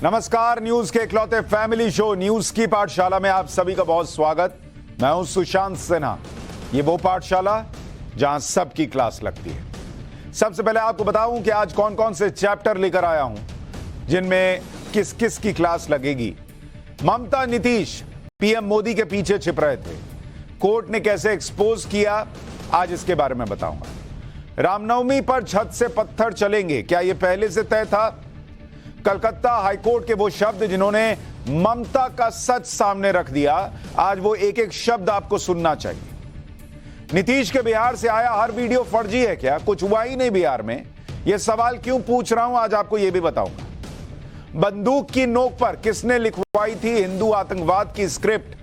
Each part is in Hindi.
नमस्कार, न्यूज के इकलौते फैमिली शो न्यूज की पाठशाला में आप सभी का बहुत स्वागत। मैं हूं सुशांत सिन्हा। ये वो पाठशाला जहां सबकी क्लास लगती है। सबसे पहले आपको बताऊं कि आज कौन कौन से चैप्टर लेकर आया हूं जिनमें किस किस की क्लास लगेगी। ममता नीतीश पीएम मोदी के पीछे छिप रहे थे, कोर्ट ने कैसे एक्सपोज किया, आज इसके बारे में बताऊंगा। रामनवमी पर छत से पत्थर चलेंगे, क्या यह पहले से तय था? कलकत्ता हाईकोर्ट के वो शब्द जिन्होंने ममता का सच सामने रख दिया, आज वो एक एक शब्द आपको सुनना चाहिए। नीतीश के बिहार से आया हर वीडियो फर्जी है क्या? कुछ हुआ ही नहीं बिहार में। यह सवाल क्यों पूछ रहा हूं, आज आपको यह भी बताऊंगा। बंदूक की नोक पर किसने लिखवाई थी हिंदू आतंकवाद की स्क्रिप्ट,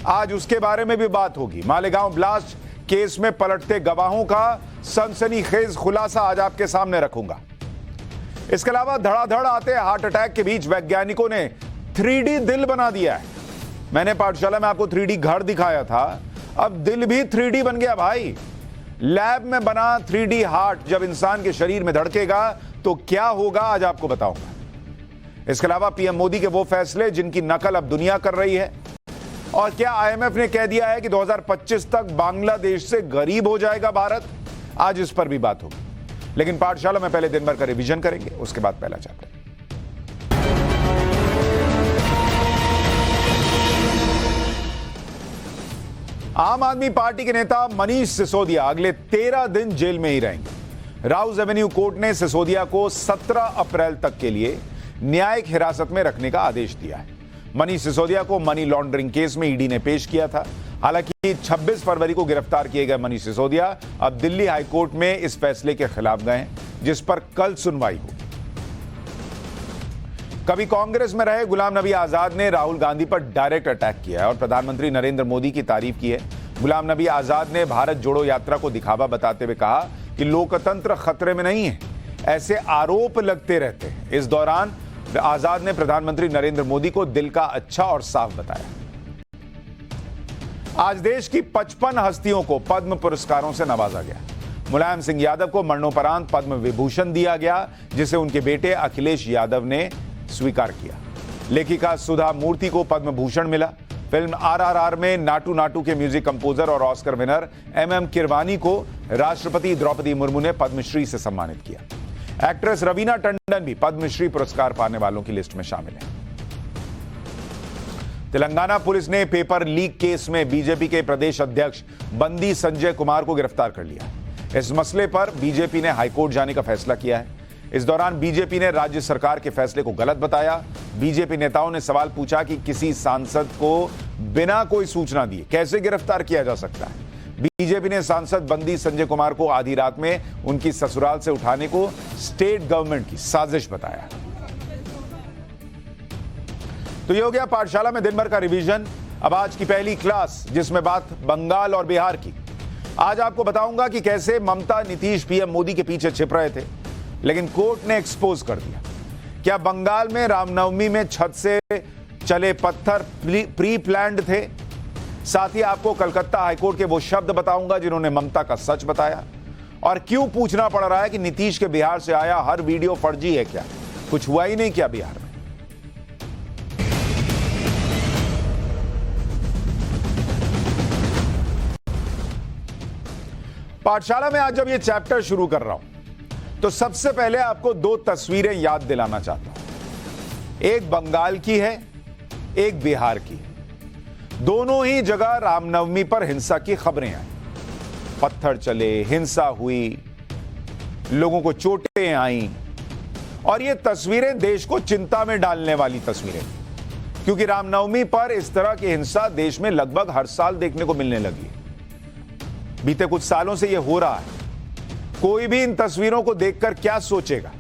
आज उसके बारे में भी बात होगी। मालेगांव ब्लास्ट केस में पलटते गवाहों का सनसनीखेज खुलासा आज आपके सामने रखूंगा। इसके अलावा धड़ाधड़ आते हार्ट अटैक के बीच वैज्ञानिकों ने 3D दिल बना दिया है। मैंने पाठशाला में आपको 3D घर दिखाया था, अब दिल भी 3D बन गया भाई। लैब में बना 3D हार्ट जब इंसान के शरीर में धड़केगा तो क्या होगा, आज आपको बताऊंगा। इसके अलावा पीएम मोदी के वो फैसले जिनकी नकल अब दुनिया कर रही है, और क्या आईएमएफ ने कह दिया है कि 2025 तक बांग्लादेश से गरीब हो जाएगा भारत, आज इस पर भी बात होगी। लेकिन पाठशाला में पहले दिन भर का रिवीजन करेंगे, उसके बाद पहला चैप्टर। आम आदमी पार्टी के नेता मनीष सिसोदिया अगले 13 दिन जेल में ही रहेंगे। राउज एवेन्यू कोर्ट ने सिसोदिया को 17 अप्रैल तक के लिए न्यायिक हिरासत में रखने का आदेश दिया है। मनीष सिसोदिया को मनी लॉन्ड्रिंग केस में ईडी ने पेश किया था। हालांकि 26 फरवरी को गिरफ्तार किए गए मनीष सिसोदिया अब दिल्ली हाईकोर्ट में इस फैसले के खिलाफ गए हैं, जिस पर कल सुनवाई होगी। कभी कांग्रेस में रहे गुलाम नबी आजाद ने राहुल गांधी पर डायरेक्ट अटैक किया है और प्रधानमंत्री नरेंद्र मोदी की तारीफ की है। गुलाम नबी आजाद ने भारत जोड़ो यात्रा को दिखावा बताते हुए कहा कि लोकतंत्र खतरे में नहीं है, ऐसे आरोप लगते रहते हैं। इस दौरान आजाद ने प्रधानमंत्री नरेंद्र मोदी को दिल का अच्छा और साफ बताया। आज देश की 55 हस्तियों को पद्म पुरस्कारों से नवाजा गया। मुलायम सिंह यादव को मरणोपरांत पद्म विभूषण दिया गया, जिसे उनके बेटे अखिलेश यादव ने स्वीकार किया। लेखिका सुधा मूर्ति को पद्म भूषण मिला। फिल्म आरआरआर में नाटू नाटू के म्यूजिक कंपोजर और ऑस्कर विनर एमएम किरवानी को राष्ट्रपति द्रौपदी मुर्मू ने पद्मश्री से सम्मानित किया। एक्ट्रेस रवीना टंडन भी पद्मश्री पुरस्कार पाने वालों की लिस्ट में शामिल है। तेलंगाना पुलिस ने पेपर लीक केस में बीजेपी के प्रदेश अध्यक्ष बंदी संजय कुमार को गिरफ्तार कर लिया। इस मसले पर बीजेपी ने हाईकोर्ट जाने का फैसला किया है। इस दौरान बीजेपी ने राज्य सरकार के फैसले को गलत बताया। बीजेपी नेताओं ने सवाल पूछा कि किसी सांसद को बिना कोई सूचना दिए कैसे गिरफ्तार किया जा सकता है। बीजेपी ने सांसद बंदी संजय कुमार को आधी रात में उनकी ससुराल से उठाने को स्टेट गवर्नमेंट की साजिश बताया। तो ये हो गया पाठशाला में दिन भर का रिवीजन। अब आज की पहली क्लास, जिसमें बात बंगाल और बिहार की। आज आपको बताऊंगा कि कैसे ममता नीतीश पीएम मोदी के पीछे छिप रहे थे, लेकिन कोर्ट ने एक्सपोज कर दिया। क्या बंगाल में रामनवमी में छत से चले पत्थर प्री प्लान्ड थे? साथ ही आपको कलकत्ता हाईकोर्ट के वो शब्द बताऊंगा जिन्होंने ममता का सच बताया, और क्यों पूछना पड़ रहा है कि नीतीश के बिहार से आया हर वीडियो फर्जी है क्या? कुछ हुआ ही नहीं क्या बिहार में? पाठशाला में आज जब ये चैप्टर शुरू कर रहा हूं तो सबसे पहले आपको दो तस्वीरें याद दिलाना चाहता हूं। एक बंगाल की है, एक बिहार की है। दोनों ही जगह रामनवमी पर हिंसा की खबरें आई। पत्थर चले, हिंसा हुई, लोगों को चोटें आईं, और ये तस्वीरें देश को चिंता में डालने वाली तस्वीरें, क्योंकि रामनवमी पर इस तरह की हिंसा देश में लगभग हर साल देखने को मिलने लगी है। बीते कुछ सालों से यह हो रहा है। कोई भी इन तस्वीरों को देखकर क्या सोचेगा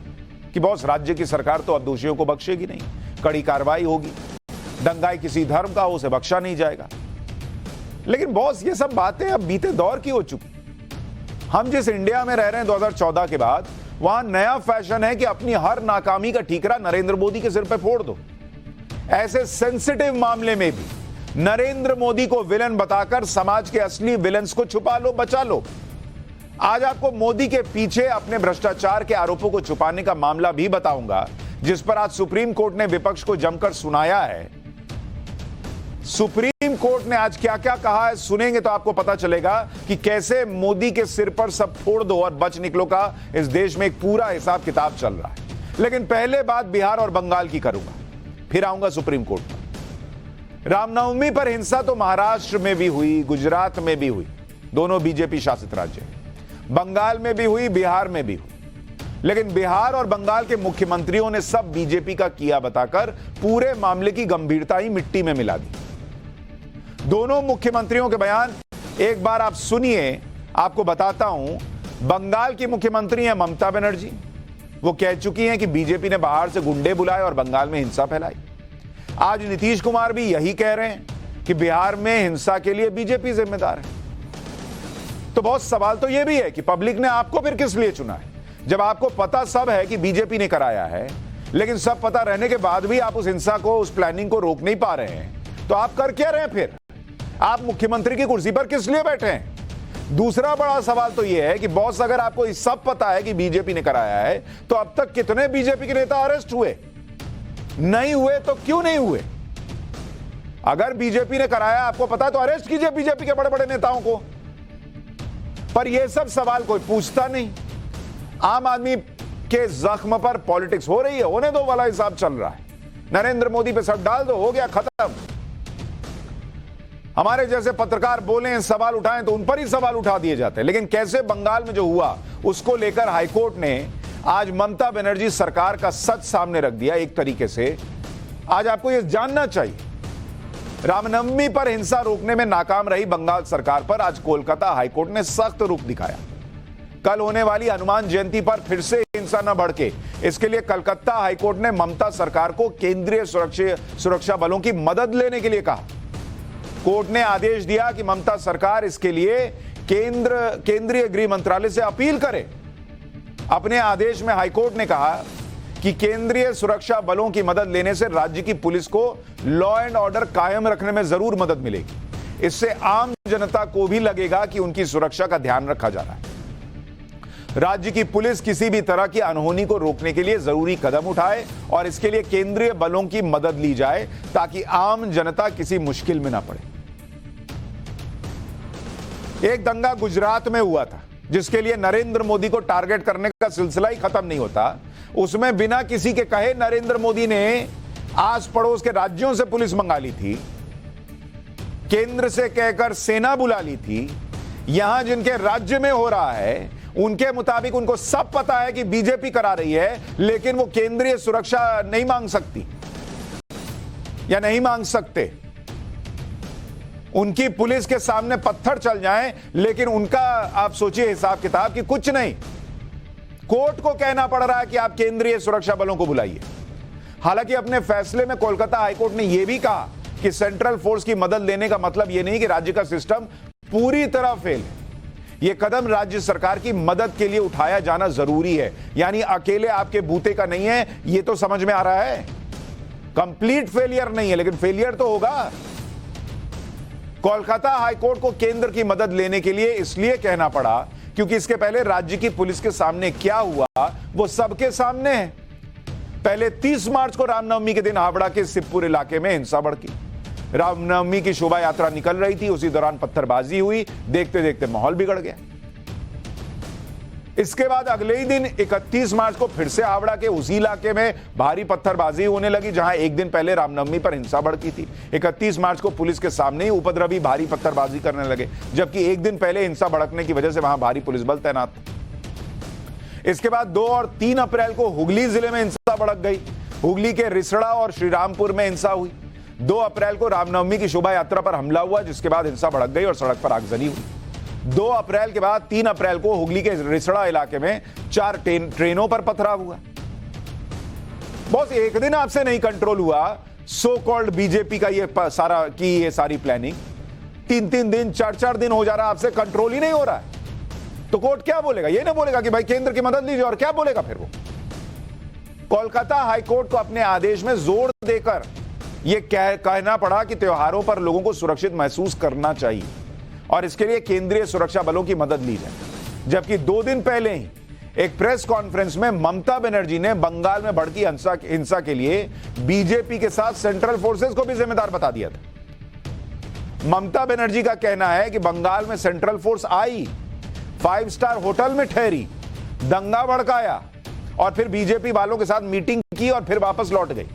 कि बॉस राज्य की सरकार तो अब दोषियों को बख्शेगी नहीं, कड़ी कार्रवाई होगी, दंगाई किसी धर्म का हो उसे बख्शा नहीं जाएगा। लेकिन बॉस ये सब बातें अब बीते दौर की हो चुकी। हम जिस इंडिया में रह रहे हैं 2014 के बाद, वहां नया फैशन है कि अपनी हर नाकामी का ठीकरा नरेंद्र मोदी के सिर पे फोड़ दो। ऐसे सेंसिटिव मामले में भी नरेंद्र मोदी को विलन बताकर समाज के असली विलन्स को छुपा लो, बचा लो। आज आपको मोदी के पीछे अपने भ्रष्टाचार के आरोपों को छुपाने का मामला भी बताऊंगा, जिस पर आज सुप्रीम कोर्ट ने विपक्ष को जमकर सुनाया है। सुप्रीम कोर्ट ने आज क्या क्या कहा है, सुनेंगे तो आपको पता चलेगा कि कैसे मोदी के सिर पर सब फोड़ दो और बच निकलो का इस देश में एक पूरा हिसाब किताब चल रहा है। लेकिन पहले बात बिहार और बंगाल की करूंगा, फिर आऊंगा सुप्रीम कोर्ट पर। रामनवमी पर हिंसा तो महाराष्ट्र में भी हुई, गुजरात में भी हुई, दोनों बीजेपी शासित राज्य हैं। बंगाल में भी हुई, बिहार में भी हुई, लेकिन बिहार और बंगाल के मुख्यमंत्रियों ने सब बीजेपी का किया बताकर पूरे मामले की गंभीरता ही मिट्टी में मिला दी। दोनों मुख्यमंत्रियों के बयान एक बार आप सुनिए, आपको बताता हूं। बंगाल की मुख्यमंत्री हैं ममता बनर्जी। वो कह चुकी हैं कि बीजेपी ने बाहर से गुंडे बुलाए और बंगाल में हिंसा फैलाई। आज नीतीश कुमार भी यही कह रहे हैं कि बिहार में हिंसा के लिए बीजेपी जिम्मेदार है। तो बहुत सवाल तो यह भी है कि पब्लिक ने आपको फिर किस लिए चुना है, जब आपको पता सब है कि बीजेपी ने कराया है, लेकिन सब पता रहने के बाद भी आप उस हिंसा को, उस प्लानिंग को रोक नहीं पा रहे हैं। तो आप कर क्या रहे हैं फिर? आप मुख्यमंत्री की कुर्सी पर किस लिए बैठे हैं? दूसरा बड़ा सवाल तो यह है कि बॉस, अगर आपको सब पता है कि बीजेपी ने कराया है, तो अब तक कितने बीजेपी के नेता अरेस्ट हुए? नहीं हुए तो क्यों नहीं हुए? अगर बीजेपी ने कराया, आपको पता है, तो अरेस्ट कीजिए बीजेपी के बड़े बड़े नेताओं को। पर यह सब सवाल कोई पूछता नहीं। आम आदमी के जख्म पर पॉलिटिक्स हो रही है, होने दो वाला हिसाब चल रहा है। नरेंद्र मोदी पे सब डाल दो, हो गया खत्म। हमारे जैसे पत्रकार बोले, सवाल उठाएं तो उन पर ही सवाल उठा दिए जाते हैं। लेकिन कैसे बंगाल में जो हुआ उसको लेकर हाईकोर्ट ने आज ममता बनर्जी सरकार का सच सामने रख दिया एक तरीके से। आज आपको यह जानना चाहिए, रामनवमी पर हिंसा रोकने में नाकाम रही बंगाल सरकार पर आज कोलकाता हाईकोर्ट ने सख्त रुख दिखाया। कल होने वाली हनुमान जयंती पर फिर से हिंसा न भड़के, इसके लिए कलकत्ता हाईकोर्ट ने ममता सरकार को केंद्रीय सुरक्षा बलों की मदद लेने के लिए कहा। कोर्ट ने आदेश दिया कि ममता सरकार इसके लिए केंद्रीय गृह मंत्रालय से अपील करे। अपने आदेश में हाईकोर्ट ने कहा कि केंद्रीय सुरक्षा बलों की मदद लेने से राज्य की पुलिस को लॉ एंड ऑर्डर कायम रखने में जरूर मदद मिलेगी। इससे आम जनता को भी लगेगा कि उनकी सुरक्षा का ध्यान रखा जा रहा है। राज्य की पुलिस किसी भी तरह की अनहोनी को रोकने के लिए जरूरी कदम उठाए और इसके लिए केंद्रीय बलों की मदद ली जाए ताकि आम जनता किसी मुश्किल में ना पड़े। एक दंगा गुजरात में हुआ था जिसके लिए नरेंद्र मोदी को टारगेट करने का सिलसिला ही खत्म नहीं होता। उसमें बिना किसी के कहे नरेंद्र मोदी ने आस पड़ोस के राज्यों से पुलिस मंगा ली थी, केंद्र से कहकर सेना बुला ली थी। यहां जिनके राज्य में हो रहा है उनके मुताबिक उनको सब पता है कि बीजेपी करा रही है, लेकिन वो केंद्रीय सुरक्षा नहीं मांग सकती या नहीं मांग सकते। उनकी पुलिस के सामने पत्थर चल जाएं, लेकिन उनका आप सोचिए हिसाब किताब कि कुछ नहीं। कोर्ट को कहना पड़ रहा है कि आप केंद्रीय सुरक्षा बलों को बुलाइए। हालांकि अपने फैसले में कोलकाता हाईकोर्ट ने यह भी कहा कि सेंट्रल फोर्स की मदद लेने का मतलब यह नहीं कि राज्य का सिस्टम पूरी तरह फेल है। यह कदम राज्य सरकार की मदद के लिए उठाया जाना जरूरी है, यानी अकेले आपके बूते का नहीं है। यह तो समझ में आ रहा है, कंप्लीट फेलियर नहीं है, लेकिन फेलियर तो होगा। कोलकाता हाईकोर्ट को केंद्र की मदद लेने के लिए इसलिए कहना पड़ा क्योंकि इसके पहले राज्य की पुलिस के सामने क्या हुआ वो सबके सामने है। पहले 30 मार्च को रामनवमी के दिन हावड़ा के सिप्पुर इलाके में हिंसा भड़की। रामनवमी की शोभा यात्रा निकल रही थी, उसी दौरान पत्थरबाजी हुई। देखते देखते माहौल बिगड़ गया। इसके बाद अगले ही दिन 31 मार्च को फिर से हावड़ा के उसी इलाके में भारी पत्थरबाजी होने लगी जहां एक दिन पहले रामनवमी पर हिंसा भड़की थी। 31 मार्च को पुलिस के सामने ही उपद्रवी भारी पत्थरबाजी करने लगे, जबकि एक दिन पहले हिंसा भड़कने की वजह से वहां भारी पुलिस बल तैनात था। इसके बाद 2 और 3 अप्रैल को हुगली जिले में हिंसा भड़क गई। हुगली के रिसड़ा और श्रीरामपुर में हिंसा हुई। 2 अप्रैल को रामनवमी की शोभा यात्रा पर हमला हुआ, जिसके बाद हिंसा भड़क गई और सड़क पर आगजनी हुई। 2 अप्रैल के बाद 3 अप्रैल को हुगली के रिसड़ा इलाके में 4 ट्रेनों पर पथराव हुआ। बॉस, एक दिन आपसे नहीं कंट्रोल हुआ सो कॉल्ड बीजेपी का ये सारी प्लानिंग। 3-3 दिन 4-4 दिन हो जा रहा है, आपसे कंट्रोल ही नहीं हो रहा है। तो कोर्ट क्या बोलेगा? ये ना बोलेगा कि भाई केंद्र की मदद लीजिए, और क्या बोलेगा फिर वो? कोलकाता हाईकोर्ट को अपने आदेश में जोर देकर यह कहना पड़ा कि त्योहारों पर लोगों को सुरक्षित महसूस करना चाहिए और इसके लिए केंद्रीय सुरक्षा बलों की मदद ली जाए। जबकि 2 दिन पहले ही एक प्रेस कॉन्फ्रेंस में ममता बनर्जी ने बंगाल में भड़की हिंसा के लिए बीजेपी के साथ सेंट्रल फोर्सेस को भी जिम्मेदार बता दिया था। ममता बनर्जी का कहना है कि बंगाल में सेंट्रल फोर्स आई, 5 स्टार होटल में ठहरी, दंगा भड़काया और फिर बीजेपी वालों के साथ मीटिंग की और फिर वापस लौट गई।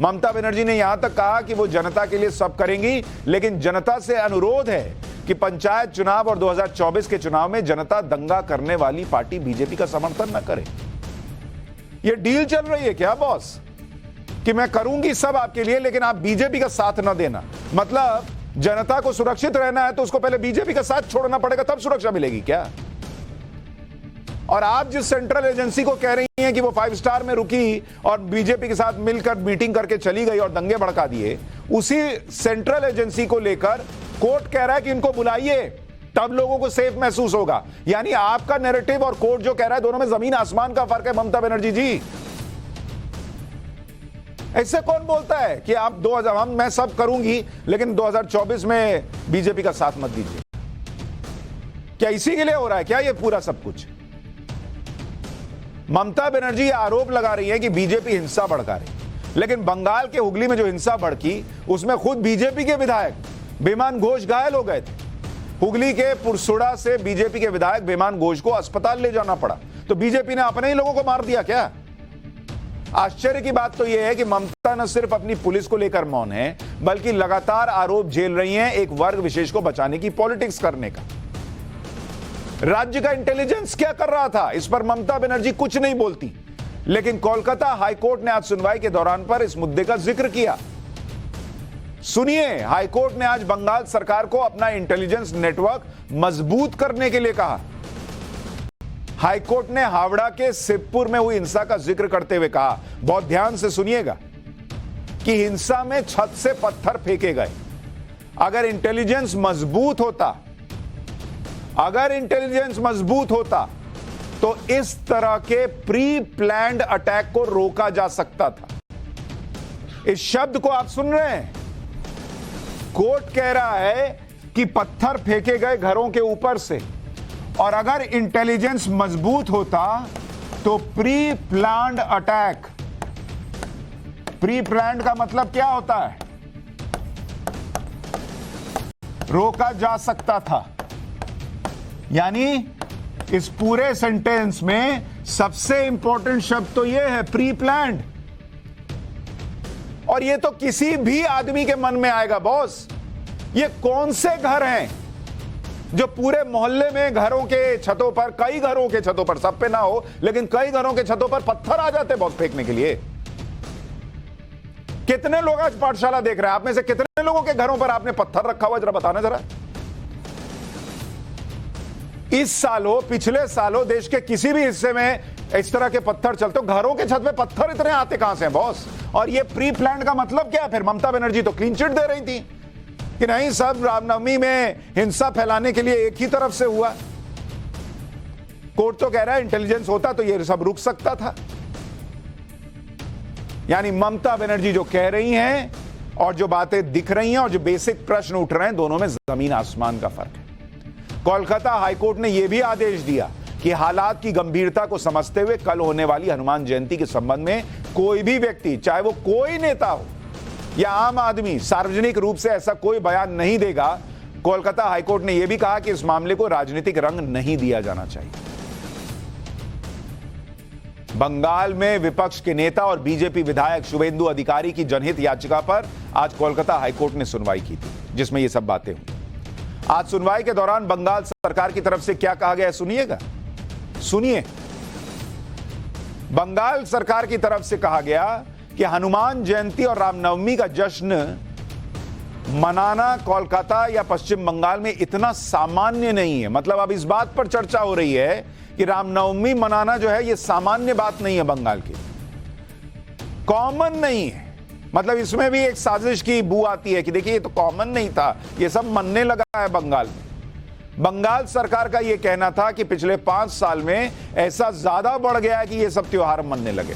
ममता बनर्जी ने यहां तक कहा कि वो जनता के लिए सब करेंगी, लेकिन जनता से अनुरोध है कि पंचायत चुनाव और 2024 के चुनाव में जनता दंगा करने वाली पार्टी बीजेपी का समर्थन न करे। ये डील चल रही है क्या बॉस, कि मैं करूंगी सब आपके लिए लेकिन आप बीजेपी का साथ न देना? मतलब जनता को सुरक्षित रहना है तो उसको पहले बीजेपी का साथ छोड़ना पड़ेगा, तब सुरक्षा मिलेगी क्या? और आप जिस सेंट्रल एजेंसी को कह रही हैं कि वो 5 स्टार में रुकी और बीजेपी के साथ मिलकर मीटिंग करके चली गई और दंगे भड़का दिए, उसी सेंट्रल एजेंसी को लेकर कोर्ट कह रहा है कि इनको बुलाइए, तब लोगों को सेफ महसूस होगा। यानी आपका नैरेटिव और कोर्ट जो कह रहा है, दोनों में जमीन आसमान का फर्क है। ममता बनर्जी जी, ऐसे कौन बोलता है कि आप 2000 मैं सब करूंगी लेकिन 2024 में बीजेपी का साथ मत दीजिए? क्या इसी के लिए हो रहा है क्या ये पूरा सब कुछ? ममता बनर्जी आरोप लगा रही है कि बीजेपी हिंसा भड़का रही, लेकिन बंगाल के हुगली में जो हिंसा भड़की उसमें खुद बीजेपी के विधायक बेमान घोष घायल हो गए थे। हुगली के पुरसुड़ा से बीजेपी के विधायक बेमान घोष को अस्पताल ले जाना पड़ा, तो बीजेपी ने अपने ही लोगों को मार दिया क्या? आश्चर्य की बात तो यह है कि ममता न सिर्फ अपनी पुलिस को लेकर मौन है, बल्कि लगातार आरोप झेल रही हैं एक वर्ग विशेष को बचाने की पॉलिटिक्स करने का। राज्य का इंटेलिजेंस क्या कर रहा था, इस पर ममता बनर्जी कुछ नहीं बोलती, लेकिन कोलकाता हाईकोर्ट ने आज सुनवाई के दौरान पर इस मुद्दे का जिक्र किया। सुनिए, हाईकोर्ट ने आज बंगाल सरकार को अपना इंटेलिजेंस नेटवर्क मजबूत करने के लिए कहा। हाईकोर्ट ने हावड़ा के शिवपुर में हुई हिंसा का जिक्र करते हुए कहा, बहुत ध्यान से सुनिएगा, कि हिंसा में छत से पत्थर फेंके गए। अगर इंटेलिजेंस मजबूत होता तो इस तरह के प्री प्लान्ड अटैक को रोका जा सकता था। इस शब्द को आप सुन रहे हैं? कोर्ट कह रहा है कि पत्थर फेंके गए घरों के ऊपर से, और अगर इंटेलिजेंस मजबूत होता तो pre planned attack, pre planned का मतलब क्या होता है? रोका जा सकता था। यानी इस पूरे सेंटेंस में सबसे इंपॉर्टेंट शब्द तो यह है, प्री प्लान्ड। और ये तो किसी भी आदमी के मन में आएगा बॉस। ये कौन से घर हैं जो पूरे मोहल्ले में घरों के छतों पर, कई घरों के छतों पर, सब पे ना हो लेकिन कई घरों के छतों पर पत्थर आ जाते बॉस फेंकने के लिए? कितने लोग आज पाठशाला देख रहे हैं? आप में से कितने लोगों के घरों पर आपने पत्थर रखा हुआ, जरा बताना जरा। इस साल हो, पिछले साल हो, देश के किसी भी हिस्से में इस तरह के पत्थर चलते हो? घरों के छत पे पत्थर इतने आते कहां से हैं बॉस? और ये प्री प्लान का मतलब क्या है फिर? ममता बनर्जी तो क्लीन चिट दे रही थी कि नहीं, सब रामनवमी में हिंसा फैलाने के लिए एक ही तरफ से हुआ। कोर्ट तो कह रहा है इंटेलिजेंस होता तो ये सब रुक सकता था। यानी ममता बनर्जी जो कह रही हैं और जो बातें दिख रही हैं और जो बेसिक प्रश्न उठ रहे हैं, दोनों में जमीन आसमान का फर्क है। कोलकाता हाईकोर्ट ने यह भी आदेश दिया कि हालात की गंभीरता को समझते हुए कल होने वाली हनुमान जयंती के संबंध में कोई भी व्यक्ति, चाहे वो कोई नेता हो या आम आदमी, सार्वजनिक रूप से ऐसा कोई बयान नहीं देगा। कोलकाता हाईकोर्ट ने यह भी कहा कि इस मामले को राजनीतिक रंग नहीं दिया जाना चाहिए। बंगाल में विपक्ष के नेता और बीजेपी विधायक शुभेंदु अधिकारी की जनहित याचिका पर आज कोलकाता हाईकोर्ट ने सुनवाई की थी, जिसमें ये सब बातें हुई। आज सुनवाई के दौरान बंगाल सरकार की तरफ से क्या कहा गया, सुनिएगा, सुनिए। बंगाल सरकार की तरफ से कहा गया कि हनुमान जयंती और रामनवमी का जश्न मनाना कोलकाता या पश्चिम बंगाल में इतना सामान्य नहीं है। मतलब अब इस बात पर चर्चा हो रही है कि रामनवमी मनाना जो है, यह सामान्य बात नहीं है, बंगाल की कॉमन नहीं है। मतलब इसमें भी एक साजिश की बू आती है कि देखिए ये तो कॉमन नहीं था, ये सब मनने लगा है बंगाल में। बंगाल सरकार का यह कहना था कि पिछले 5 साल में ऐसा ज्यादा बढ़ गया है कि ये सब त्योहार मनने लगे।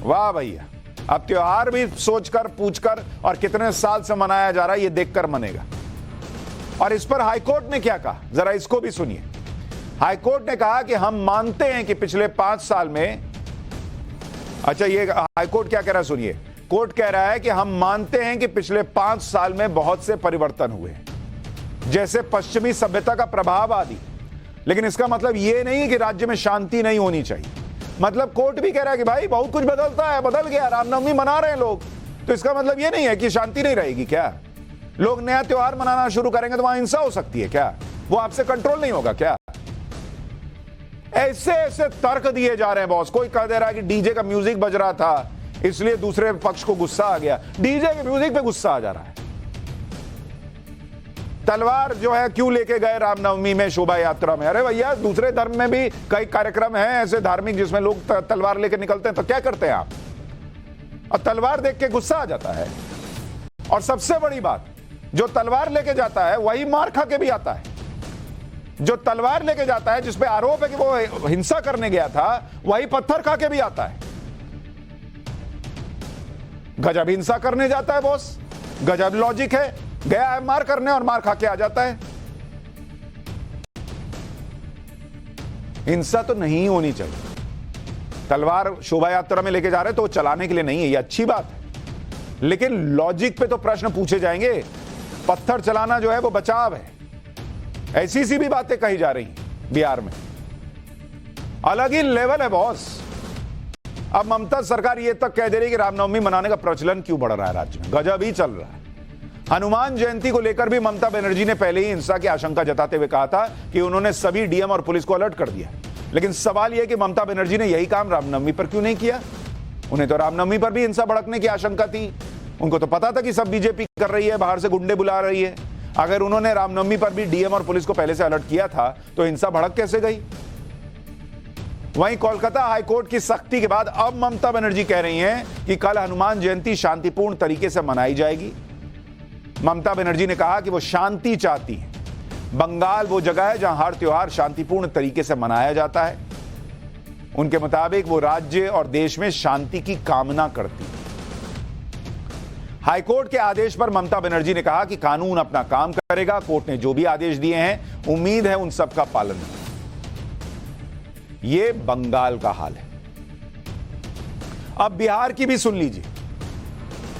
वाह भैया, अब त्योहार भी सोचकर, पूछकर और कितने साल से मनाया जा रहा है ये देखकर मनेगा। और इस पर हाईकोर्ट ने क्या कहा, जरा इसको भी सुनिए। हाईकोर्ट ने कहा कि हम मानते हैं कि पिछले 5 साल में, अच्छा ये हाईकोर्ट क्या कह रहा है सुनिए। कोर्ट कह रहा है कि हम मानते हैं कि पिछले 5 साल में बहुत से परिवर्तन हुए, जैसे पश्चिमी सभ्यता का प्रभाव आदि, लेकिन इसका मतलब यह नहीं है कि राज्य में शांति नहीं होनी चाहिए। मतलब कोर्ट भी कह रहा है कि भाई बहुत कुछ बदलता है, बदल गया, रामनवमी मना रहे हैं लोग, तो इसका मतलब यह नहीं है कि शांति नहीं रहेगी। क्या लोग नया त्योहार मनाना शुरू करेंगे तो वहां हिंसा हो सकती है क्या? वो आपसे कंट्रोल नहीं होगा क्या? ऐसे ऐसे तर्क दिए जा रहे हैं बॉस। कोई कह दे रहा है कि डीजे का म्यूजिक बज रहा था इसलिए दूसरे पक्ष को गुस्सा आ गया। डीजे के म्यूजिक पे गुस्सा आ जा रहा है। तलवार जो है क्यों लेके गए रामनवमी में शोभा यात्रा में? अरे भैया दूसरे धर्म में भी कई कार्यक्रम हैं ऐसे धार्मिक जिसमें लोग तलवार लेके निकलते हैं, तो क्या करते हैं आप? और तलवार देख के गुस्सा आ जाता है। और सबसे बड़ी बात, जो तलवार लेके जाता है वही मार खा के भी आता है। जो तलवार लेके जाता है जिसपे आरोप है कि वो हिंसा करने गया था, वही पत्थर खा के भी आता है। गजब हिंसा करने जाता है बॉस, गजब लॉजिक है। गया है मार करने और मार खा के आ जाता है। हिंसा तो नहीं होनी चाहिए। तलवार शोभा यात्रा में लेके जा रहे तो वो चलाने के लिए नहीं है, ये अच्छी बात है, लेकिन लॉजिक पे तो प्रश्न पूछे जाएंगे। पत्थर चलाना जो है वो बचाव है। ऐसी सी भी बातें कही जा रही बिहार में, अलग ही लेवल है बॉस। अब ममता सरकार ये तक कह दे रही कि रामनवमी मनाने का प्रचलन क्यों बढ़ रहा है राज्य में, गजब ही चल रहा है। हनुमान जयंती को लेकर भी ममता बनर्जी ने पहले ही हिंसा की आशंका जताते हुए कहा था कि उन्होंने सभी डीएम और पुलिस को अलर्ट कर दिया। लेकिन सवाल यह कि ममता बनर्जी ने यही काम रामनवमी पर क्यों नहीं किया? उन्हें तो रामनवमी पर भी हिंसा भड़कने की आशंका थी। उनको तो पता था कि सब बीजेपी कर रही है, बाहर से गुंडे बुला रही है। अगर उन्होंने रामनवमी पर भी डीएम और पुलिस को पहले से अलर्ट किया था तो हिंसा भड़क कैसे गई? वहीं कोलकाता हाईकोर्ट की सख्ती के बाद अब ममता बनर्जी कह रही हैं कि कल हनुमान जयंती शांतिपूर्ण तरीके से मनाई जाएगी। ममता बनर्जी ने कहा कि वो शांति चाहती है। बंगाल वो जगह है जहां हर त्योहार शांतिपूर्ण तरीके से मनाया जाता है। उनके मुताबिक वो राज्य और देश में शांति की कामना करती है। हाईकोर्ट के आदेश पर ममता बनर्जी ने कहा कि कानून अपना काम करेगा। कोर्ट ने जो भी आदेश दिए हैं उम्मीद है उन सबका पालन होगा। ये बंगाल का हाल है। अब बिहार की भी सुन लीजिए।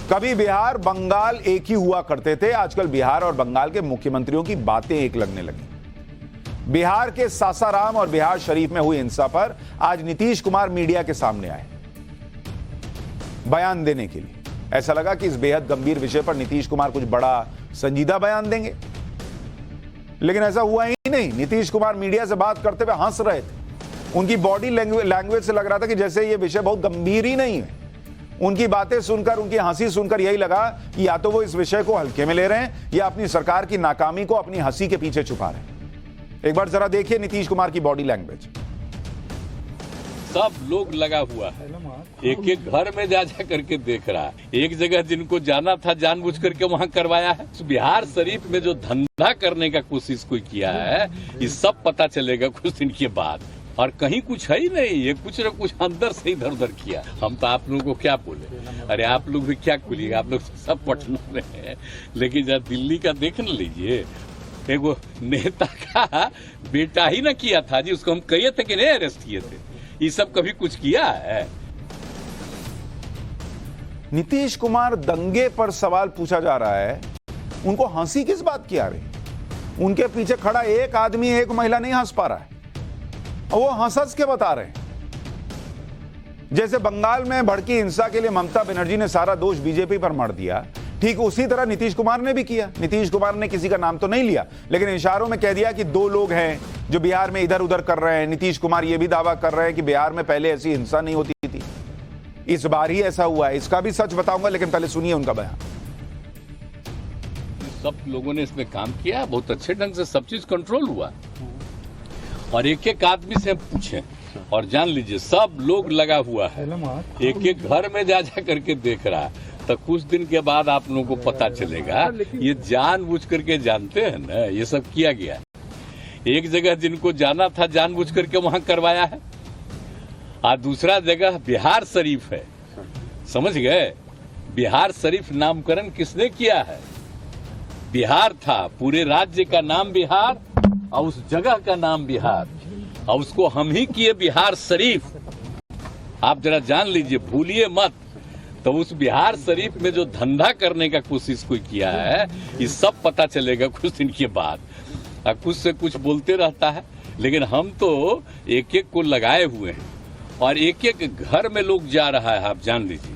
कभी बिहार बंगाल एक ही हुआ करते थे, आजकल बिहार और बंगाल के मुख्यमंत्रियों की बातें एक लगने लगी। बिहार के सासाराम और बिहार शरीफ में हुई हिंसा पर आज नीतीश कुमार मीडिया के सामने आए बयान देने के लिए। ऐसा लगा कि इस बेहद गंभीर विषय पर नीतीश कुमार कुछ बड़ा संजीदा बयान देंगे, लेकिन ऐसा हुआ ही नहीं। नीतीश कुमार मीडिया से बात करते हुए हंस रहे थे। उनकी बॉडी लैंग्वेज से लग रहा था कि जैसे ये विषय बहुत गंभीर ही नहीं है। उनकी बातें सुनकर, उनकी हंसी सुनकर यही लगा कि या तो वो इस विषय को हल्के में ले रहे हैं या अपनी सरकार की नाकामी को अपनी हंसी के पीछे छुपा रहे हैं। एक बार जरा देखिए नीतीश कुमार की बॉडी लैंग्वेज। सब लोग लगा हुआ है, एक एक घर में जा जा करके देख रहा है। एक जगह जिनको जाना था जानबूझ करके वहां करवाया है। बिहार शरीफ में जो धंधा करने का कोशिश कोई किया है, ये सब पता चलेगा कुछ दिन के बाद। और कहीं कुछ है ही नहीं, ये कुछ न कुछ अंदर से इधर उधर किया। हम तो आप लोगों को क्या बोले, अरे आप लोग भी क्या बोलिएगा, आप लोग सब पटना में हैं। लेकिन जरा दिल्ली का देख न लीजिए, एगो नेता का बेटा ही ना किया था जी, उसको हम कहे थे कि नहीं अरेस्ट किए थे। ये सब कभी कुछ किया है? नीतीश कुमार दंगे पर सवाल पूछा जा रहा है, उनको हंसी किस बात की आ रही? उनके पीछे खड़ा एक आदमी, एक महिला नहीं हंस पा रहा है, और वो हंस के बता रहे हैं। जैसे बंगाल में भड़की हिंसा के लिए ममता बनर्जी ने सारा दोष बीजेपी पर मढ़ दिया, ठीक उसी तरह नीतीश कुमार ने भी किया। नीतीश कुमार ने किसी का नाम तो नहीं लिया, लेकिन इशारों में कह दिया कि 2 लोग हैं जो बिहार में इधर उधर कर रहे हैं। नीतीश कुमार ये भी दावा कर रहे हैं कि बिहार में पहले ऐसी हिंसा नहीं होती थी, इस बार ही ऐसा हुआ है। इसका भी सच बताऊंगा, लेकिन पहले सुनिए उनका बयान। सब लोगों ने इसमें काम किया, बहुत अच्छे ढंग से सब चीज कंट्रोल हुआ। और एक एक आदमी से पूछे और जान लीजिए, सब लोग लगा हुआ है, एक एक घर में जा जा करके देख रहा है। तो कुछ दिन के बाद आप लोगों को पता चलेगा। ये जानबूझ करके जानते हैं ना, ये सब किया गया। एक जगह जिनको जाना था जानबूझ करके वहां करवाया है, और दूसरा जगह बिहार शरीफ है। समझ गए? बिहार शरीफ नामकरण किसने किया है? बिहार था, पूरे राज्य का नाम बिहार और उस जगह का नाम बिहार। और उसको हम ही किए बिहार शरीफ। आप जरा जान लीजिए, भूलिए मत। तो उस बिहार शरीफ में जो धंधा करने का कोशिश कोई किया है, ये सब पता चलेगा कुछ दिन के बाद। कुछ से कुछ बोलते रहता है, लेकिन हम तो एक एक को लगाए हुए हैं और एक एक घर में लोग जा रहा है, आप जान लीजिए।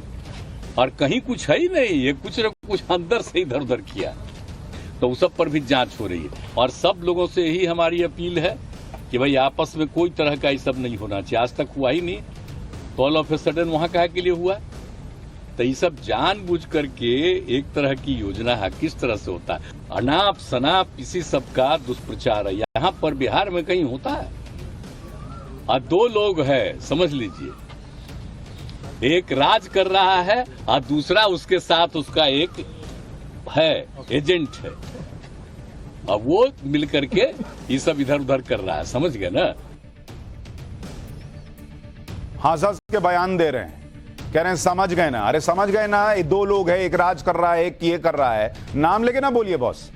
और कहीं कुछ है ही नहीं, ये कुछ न कुछ अंदर से इधर उधर किया। तो उस सब पर भी जांच हो रही है और सब लोगों से यही हमारी अपील है कि भाई आपस में कोई तरह का ये सब नहीं होना चाहिए। आज तक हुआ ही नहीं, तो ऑल ऑफ ए सडन वहां काहे के लिए हुआ? तो ये सब जानबूझ करके एक तरह की योजना है, किस तरह से होता है। अनाप शनाप इसी सब का दुष्प्रचार है। यहाँ पर बिहार में कहीं होता है? और दो लोग हैं, समझ लीजिए, एक राज कर रहा है और दूसरा उसके साथ उसका एक है, एजेंट है, और वो मिलकर के ये सब इधर उधर कर रहा है। समझ गए ना? हासा के बयान दे रहे हैं, कह रहे हैं समझ गए ना। अरे समझ गए ना, ये दो लोग हैं, एक राज कर रहा है, एक ये कर रहा है। नाम लेके ना बोलिए बॉस,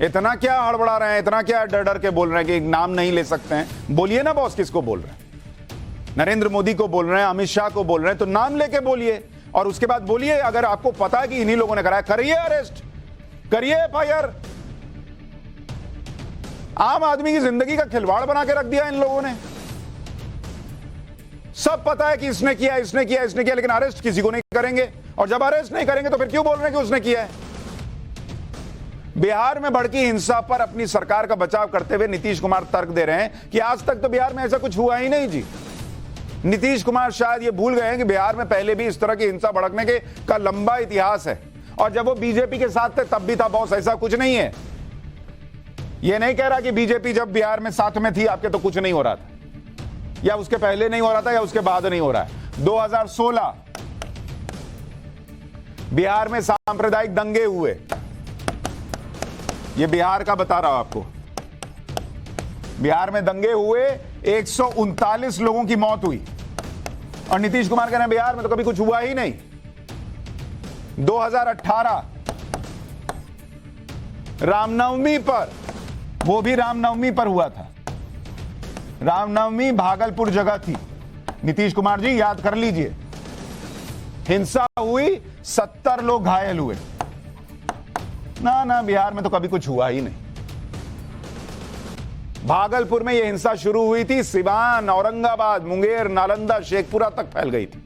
इतना क्या हड़बड़ा रहे हैं, इतना क्या डर डर के बोल रहे हैं कि नाम नहीं ले सकते हैं। बोलिए ना बॉस, किसको बोल रहे हैं? नरेंद्र मोदी को बोल रहे हैं, अमित शाह को बोल रहे हैं, तो नाम लेके बोलिए और उसके बाद बोलिए अगर आपको पता है कि इन्हीं लोगों ने कराया, करिए अरेस्ट, करिए एफआईआर। आम आदमी की जिंदगी का खिलवाड़ बना के रख दिया इन लोगों ने। सब पता है कि इसने किया, इसने किया, इसने किया, लेकिन अरेस्ट किसी को नहीं करेंगे। और जब अरेस्ट नहीं करेंगे तो फिर क्यों बोल रहे हैं कि उसने किया है? बिहार में भड़की हिंसा पर अपनी सरकार का बचाव करते हुए नीतीश कुमार तर्क दे रहे हैं कि आज तक तो बिहार में ऐसा कुछ हुआ ही नहीं जी। नीतीश कुमार शायद ये भूल गए हैं कि बिहार में पहले भी इस तरह की हिंसा भड़कने के का लंबा इतिहास है, और जब वो बीजेपी के साथ थे तब भी था बॉस, ऐसा कुछ नहीं है। ये नहीं कह रहा कि बीजेपी जब बिहार में साथ में थी आपके तो कुछ नहीं हो रहा था, या उसके पहले नहीं हो रहा था, या उसके बाद नहीं हो रहा है। 2016 बिहार में सांप्रदायिक दंगे हुए, ये बिहार का बता रहा हूं आपको। बिहार में दंगे हुए, 139 लोगों की मौत हुई, और नीतीश कुमार कह रहे हैं बिहार में तो कभी कुछ हुआ ही नहीं। 2018 रामनवमी पर, वो भी रामनवमी पर हुआ था। रामनवमी भागलपुर जगह थी, नीतीश कुमार जी याद कर लीजिए। हिंसा हुई, 70 लोग घायल हुए। ना बिहार में तो कभी कुछ हुआ ही नहीं। भागलपुर में यह हिंसा शुरू हुई थी, सिवान, औरंगाबाद, मुंगेर, नालंदा, शेखपुरा तक फैल गई थी।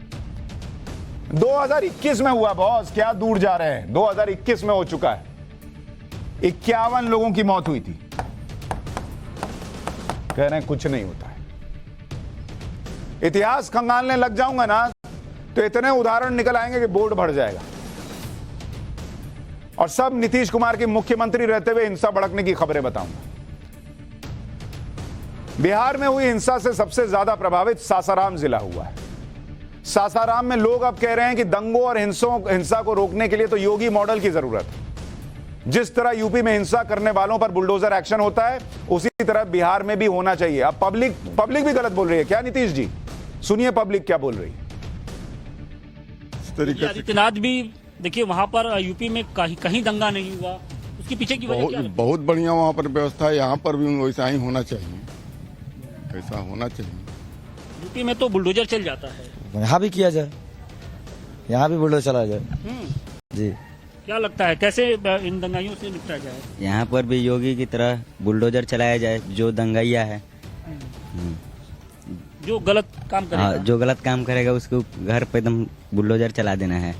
2021 में हुआ बॉस, क्या दूर जा रहे हैं, 2021 में हो चुका है। 51 लोगों की मौत हुई थी। कह रहे हैं कुछ नहीं होता है। इतिहास खंगालने लग जाऊंगा ना तो इतने उदाहरण निकल आएंगे कि बोर्ड भर जाएगा। और सब नीतीश कुमार के मुख्यमंत्री रहते हुए हिंसा भड़कने की खबरें बताऊंगा। बिहार में हुई हिंसा से सबसे ज्यादा प्रभावित सासाराम जिला हुआ है। सासाराम में लोग अब कह रहे हैं कि दंगों और हिंसा को रोकने के लिए तो योगी मॉडल की जरूरत है। जिस तरह यूपी में हिंसा करने वालों पर बुलडोजर एक्शन होता है, उसी तरह बिहार में भी होना चाहिए। अब पब्लिक भी गलत बोल रही है क्या नीतीश जी? सुनिए पब्लिक क्या बोल रही है। आदित्यनाथ भी देखिए, वहां पर यूपी में कहीं दंगा नहीं हुआ, उसके पीछे की वजह क्या है? बहुत बढ़िया वहाँ पर व्यवस्था है, यहाँ पर भी वैसा ही होना चाहिए, ऐसा होना चाहिए। यूपी में तो बुलडोजर चल जाता है, यहाँ भी किया जाए, यहाँ भी बुलडोजर चला जाए जी। क्या लगता है कैसे इन दंगाइयों से निपटा जाए? यहाँ पर भी योगी की तरह बुलडोजर चलाया जाए, जो दंगाइया है, जो गलत काम करेगा। हाँ, जो गलत काम करेगा उसको घर पे एकदम बुलडोजर चला देना है।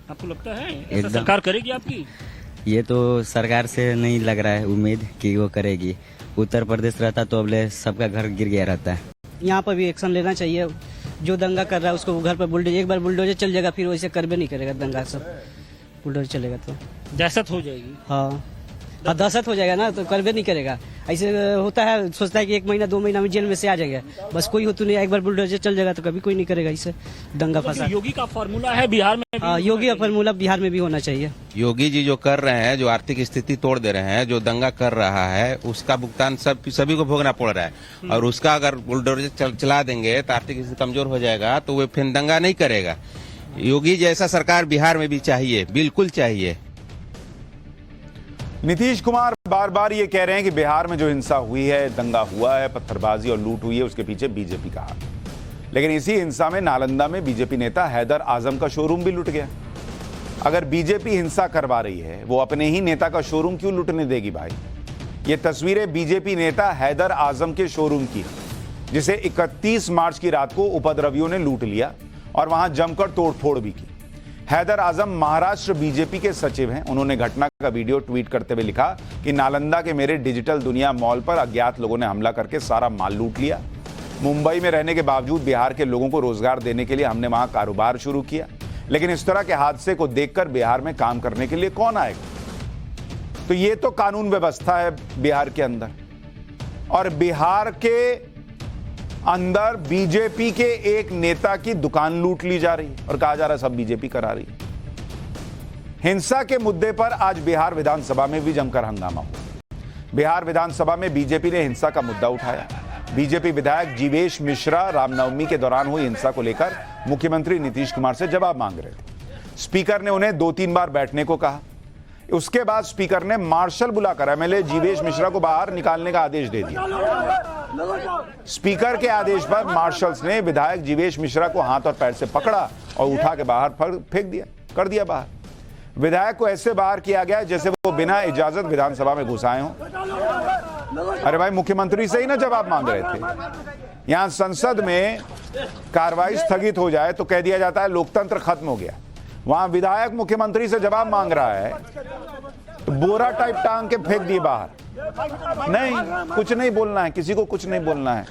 आपको लगता है ऐसा सरकार करेगी आपकी? ये तो सरकार से नहीं लग रहा है उम्मीद कि वो करेगी। उत्तर प्रदेश रहता तो अबले सबका घर गिर गया रहता है। यहाँ पर भी एक्शन लेना चाहिए। जो दंगा कर रहा है उसको घर पर बुलडोजर, एक बार बुलडोजर चल जाएगा फिर वैसे करबे नहीं करेगा दंगा, सब बुलडोजर चलेगा तो दहशत हो जाएगी। हाँ दहशत हो जाएगा ना, तो करबे नहीं करेगा। ऐसे होता है, सोचता है कि 1 महीना 2 महीना में जेल में से आ जाएगा, बस कोई हो तो नहीं, एक बार बुलडोजर चल जाएगा तो कभी कोई नहीं करेगा इसे दंगा फसाद। योगी का फॉर्मूला है बिहार में भी। हाँ, योगी का फॉर्मूला बिहार में भी होना चाहिए। योगी जी जो कर रहे हैं, जो आर्थिक स्थिति तोड़ दे रहे हैं, जो दंगा कर रहा है, उसका भुगतान सभी को भोगना पड़ रहा है। और उसका अगर बुलडोजर चला देंगे तो आर्थिक स्थिति कमजोर हो जाएगा, तो वो फिर दंगा नहीं करेगा। योगी जैसा सरकार बिहार में भी चाहिए, बिल्कुल चाहिए। नीतीश कुमार बार बार ये कह रहे हैं कि बिहार में जो हिंसा हुई है, दंगा हुआ है, पत्थरबाजी और लूट हुई है, उसके पीछे बीजेपी का हाथ। लेकिन इसी हिंसा में नालंदा में बीजेपी नेता हैदर आजम का शोरूम भी लूट गया। अगर बीजेपी हिंसा करवा रही है, वो अपने ही नेता का शोरूम क्यों लूटने देगी भाई? ये तस्वीरें बीजेपी नेता हैदर आजम के शोरूम की, जिसे 31 मार्च की रात को उपद्रवियों ने लूट लिया और वहां जमकर तोड़फोड़ भी की। हैदर आजम महाराष्ट्र बीजेपी के सचिव हैं। उन्होंने घटना का वीडियो ट्वीट करते हुए लिखा कि नालंदा के मेरे डिजिटल दुनिया मॉल पर अज्ञात लोगों ने हमला करके सारा माल लूट लिया। मुंबई में रहने के बावजूद बिहार के लोगों को रोजगार देने के लिए हमने वहां कारोबार शुरू किया, लेकिन इस तरह के हादसे को देखकर बिहार में काम करने के लिए कौन आएगा? तो ये तो कानून व्यवस्था है बिहार के अंदर, और बिहार के अंदर बीजेपी के एक नेता की दुकान लूट ली जा रही है और कहा जा रहा है सब बीजेपी करा रही है। हिंसा के मुद्दे पर आज बिहार विधानसभा में भी जमकर हंगामा हुआ। बिहार विधानसभा में बीजेपी ने हिंसा का मुद्दा उठाया। बीजेपी विधायक जीवेश मिश्रा रामनवमी के दौरान हुई हिंसा को लेकर मुख्यमंत्री नीतीश कुमार से जवाब मांग रहे थे। स्पीकर ने उन्हें 2-3 बार बैठने को कहा। उसके बाद स्पीकर ने मार्शल बुलाकर एमएलए जीवेश मिश्रा को बाहर निकालने का आदेश दे दिया। स्पीकर के आदेश पर मार्शल्स ने विधायक जीवेश मिश्रा को हाथ और पैर से पकड़ा और उठा के बाहर फेंक दिया, कर दिया बाहर। विधायक को ऐसे बाहर किया गया जैसे वो बिना इजाजत विधानसभा में घुस आए हों। अरे भाई, मुख्यमंत्री से ही ना जवाब मांग रहे थे। यहां संसद में कार्रवाई स्थगित हो जाए तो कह दिया जाता है लोकतंत्र खत्म हो गया। वहां विधायक मुख्यमंत्री से जवाब मांग रहा है तो बोरा टाइप टांग के फेंक दिए बाहर। नहीं, कुछ नहीं बोलना है, किसी को कुछ नहीं बोलना है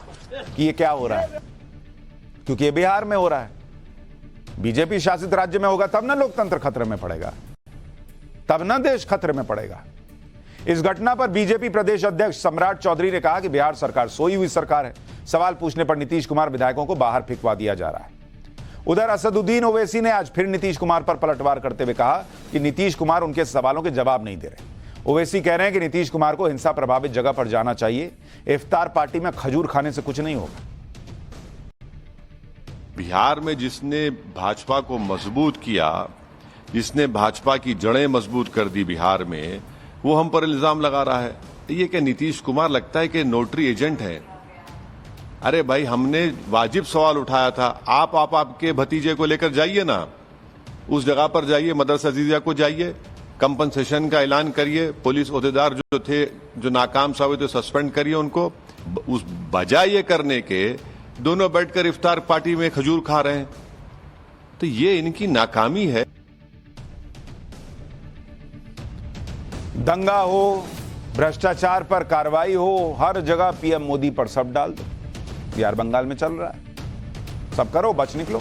कि ये क्या हो रहा है, क्योंकि ये बिहार में हो रहा है। बीजेपी शासित राज्य में होगा तब ना लोकतंत्र खतरे में पड़ेगा, तब ना देश खतरे में पड़ेगा। इस घटना पर बीजेपी प्रदेश अध्यक्ष सम्राट चौधरी ने कहा कि बिहार सरकार सोई हुई सरकार है। सवाल पूछने पर नीतीश कुमार विधायकों को बाहर फेंकवा दिया जा रहा है। उधर असदुद्दीन ओवैसी ने आज फिर नीतीश कुमार पर पलटवार करते हुए कहा कि नीतीश कुमार उनके सवालों के जवाब नहीं दे रहे। ओवैसी कह रहे हैं कि नीतीश कुमार को हिंसा प्रभावित जगह पर जाना चाहिए। इफ्तार पार्टी में खजूर खाने से कुछ नहीं होगा। बिहार में जिसने भाजपा को मजबूत किया, जिसने भाजपा की जड़ें मजबूत कर दी बिहार में, वो हम पर इल्जाम लगा रहा है। ये क्या नीतीश कुमार लगता है कि नोटरी एजेंट है? अरे भाई, हमने वाजिब सवाल उठाया था। आप आपके भतीजे को लेकर जाइए ना, उस जगह पर जाइए, मदरसा अजीजिया को जाइए, कंपनसेशन का ऐलान करिए। पुलिस ओहदेदार जो थे, जो नाकाम साबित हुए, सस्पेंड करिए उनको। उस बजाय ये करने के दोनों बैठकर इफ्तार पार्टी में खजूर खा रहे हैं। तो ये इनकी नाकामी है। दंगा हो, भ्रष्टाचार पर कार्रवाई हो, हर जगह पीएम मोदी पर सब डाल दो। बिहार बंगाल में चल रहा है, सब करो, बच निकलो।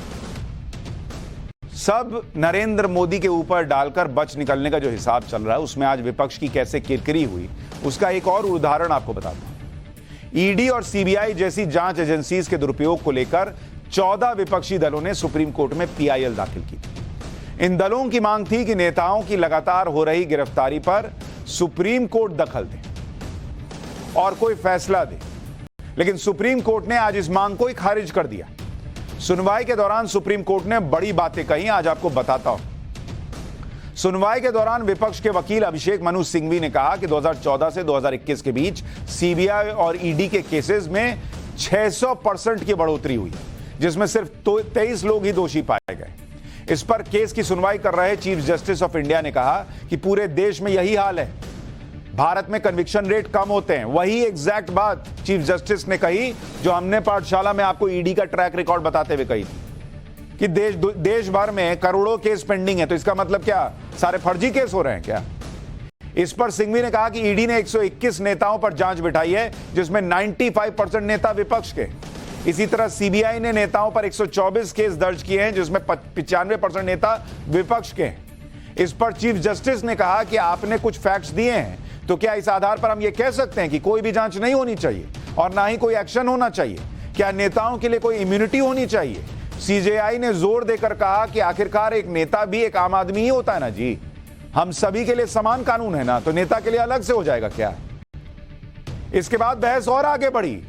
सब नरेंद्र मोदी के ऊपर डालकर बच निकलने का जो हिसाब चल रहा है, उसमें आज विपक्ष की कैसे किरकिरी हुई, उसका एक और उदाहरण आपको बताता हूं। ईडी और सीबीआई जैसी जांच एजेंसीज के दुरुपयोग को लेकर 14 विपक्षी दलों ने सुप्रीम कोर्ट में पीआईएल दाखिल की थी। इन दलों की मांग थी कि नेताओं की लगातार हो रही गिरफ्तारी पर सुप्रीम कोर्ट दखल दे और कोई फैसला दे, लेकिन सुप्रीम कोर्ट ने आज इस मांग को ही खारिज कर दिया। सुनवाई के दौरान सुप्रीम कोर्ट ने बड़ी बातें कही, आज आपको बताता हूं। सुनवाई के दौरान विपक्ष के वकील अभिषेक मनु सिंघवी ने कहा कि 2014 से 2021 के बीच सीबीआई और ईडी के केसेस में 600% की बढ़ोतरी हुई, जिसमें सिर्फ 23 लोग ही दोषी पाए गए। इस पर केस की सुनवाई कर रहे चीफ जस्टिस ऑफ इंडिया ने कहा कि पूरे देश में यही हाल है, भारत में कन्विक्शन रेट कम होते हैं। वही एग्जैक्ट बात चीफ जस्टिस ने कही जो हमने पाठशाला में आपको ईडी का ट्रैक रिकॉर्ड बताते हुए कही थी कि देश भर में करोड़ों केस पेंडिंग है। तो इसका मतलब क्या, सारे फर्जी केस हो रहे हैं क्या? इस पर सिंघवी ने कहा कि ईडी ने 121 नेताओं पर जांच बिठाई है, जिसमें 95% नेता विपक्ष के। इसी तरह सीबीआई ने नेताओं पर 124 केस दर्ज किए हैं, जिसमें 95% नेता विपक्ष के। इस पर चीफ जस्टिस ने कहा कि आपने कुछ फैक्ट्स दिए हैं, तो क्या इस आधार पर हम ये कह सकते हैं कि कोई भी जांच नहीं होनी चाहिए और ना ही कोई एक्शन होना चाहिए? क्या नेताओं के लिए कोई इम्यूनिटी होनी चाहिए? सीजेआई ने जोर देकर कहा कि आखिरकार एक नेता भी एक आम आदमी ही होता है ना जी, हम सभी के लिए समान कानून है ना, तो नेता के लिए अलग से हो जाएगा क्या? इसके बाद बहस और आगे बढ़ी।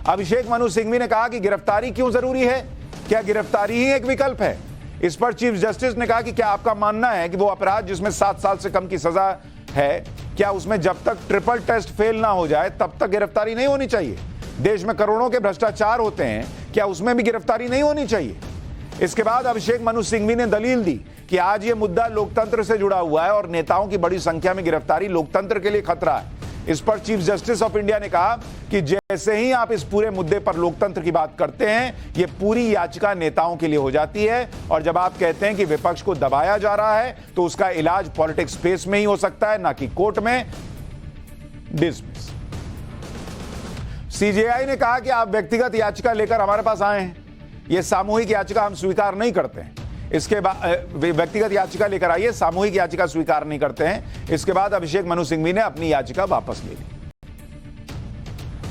अभिषेक मनु सिंघवी ने कहा कि गिरफ्तारी क्यों जरूरी है, क्या गिरफ्तारी ही एक विकल्प है? इस पर चीफ जस्टिस ने कहा कि क्या आपका मानना है कि वो अपराध जिसमें 7 साल से कम की सजा है, क्या उसमें जब तक ट्रिपल टेस्ट फेल ना हो जाए तब तक गिरफ्तारी नहीं होनी चाहिए? देश में करोड़ों के भ्रष्टाचार होते हैं, क्या उसमें भी गिरफ्तारी नहीं होनी चाहिए? इसके बाद अभिषेक मनु सिंघवी ने दलील दी कि आज ये मुद्दा लोकतंत्र से जुड़ा हुआ है और नेताओं की बड़ी संख्या में गिरफ्तारी लोकतंत्र के लिए खतरा है। इस पर चीफ जस्टिस ऑफ इंडिया ने कहा कि जैसे ही आप इस पूरे मुद्दे पर लोकतंत्र की बात करते हैं, ये पूरी याचिका नेताओं के लिए हो जाती है, और जब आप कहते हैं कि विपक्ष को दबाया जा रहा है तो उसका इलाज पॉलिटिक्स स्पेस में ही हो सकता है, ना कि कोर्ट में। डिसमिस। सीजेआई ने कहा कि आप व्यक्तिगत याचिका लेकर हमारे पास आए हैं, यह सामूहिक याचिका हम स्वीकार नहीं करते हैं। इसके बाद व्यक्तिगत याचिका लेकर आइए, सामूहिक याचिका स्वीकार नहीं करते हैं। इसके बाद अभिषेक मनु सिंघवी ने अपनी याचिका वापस ले ली।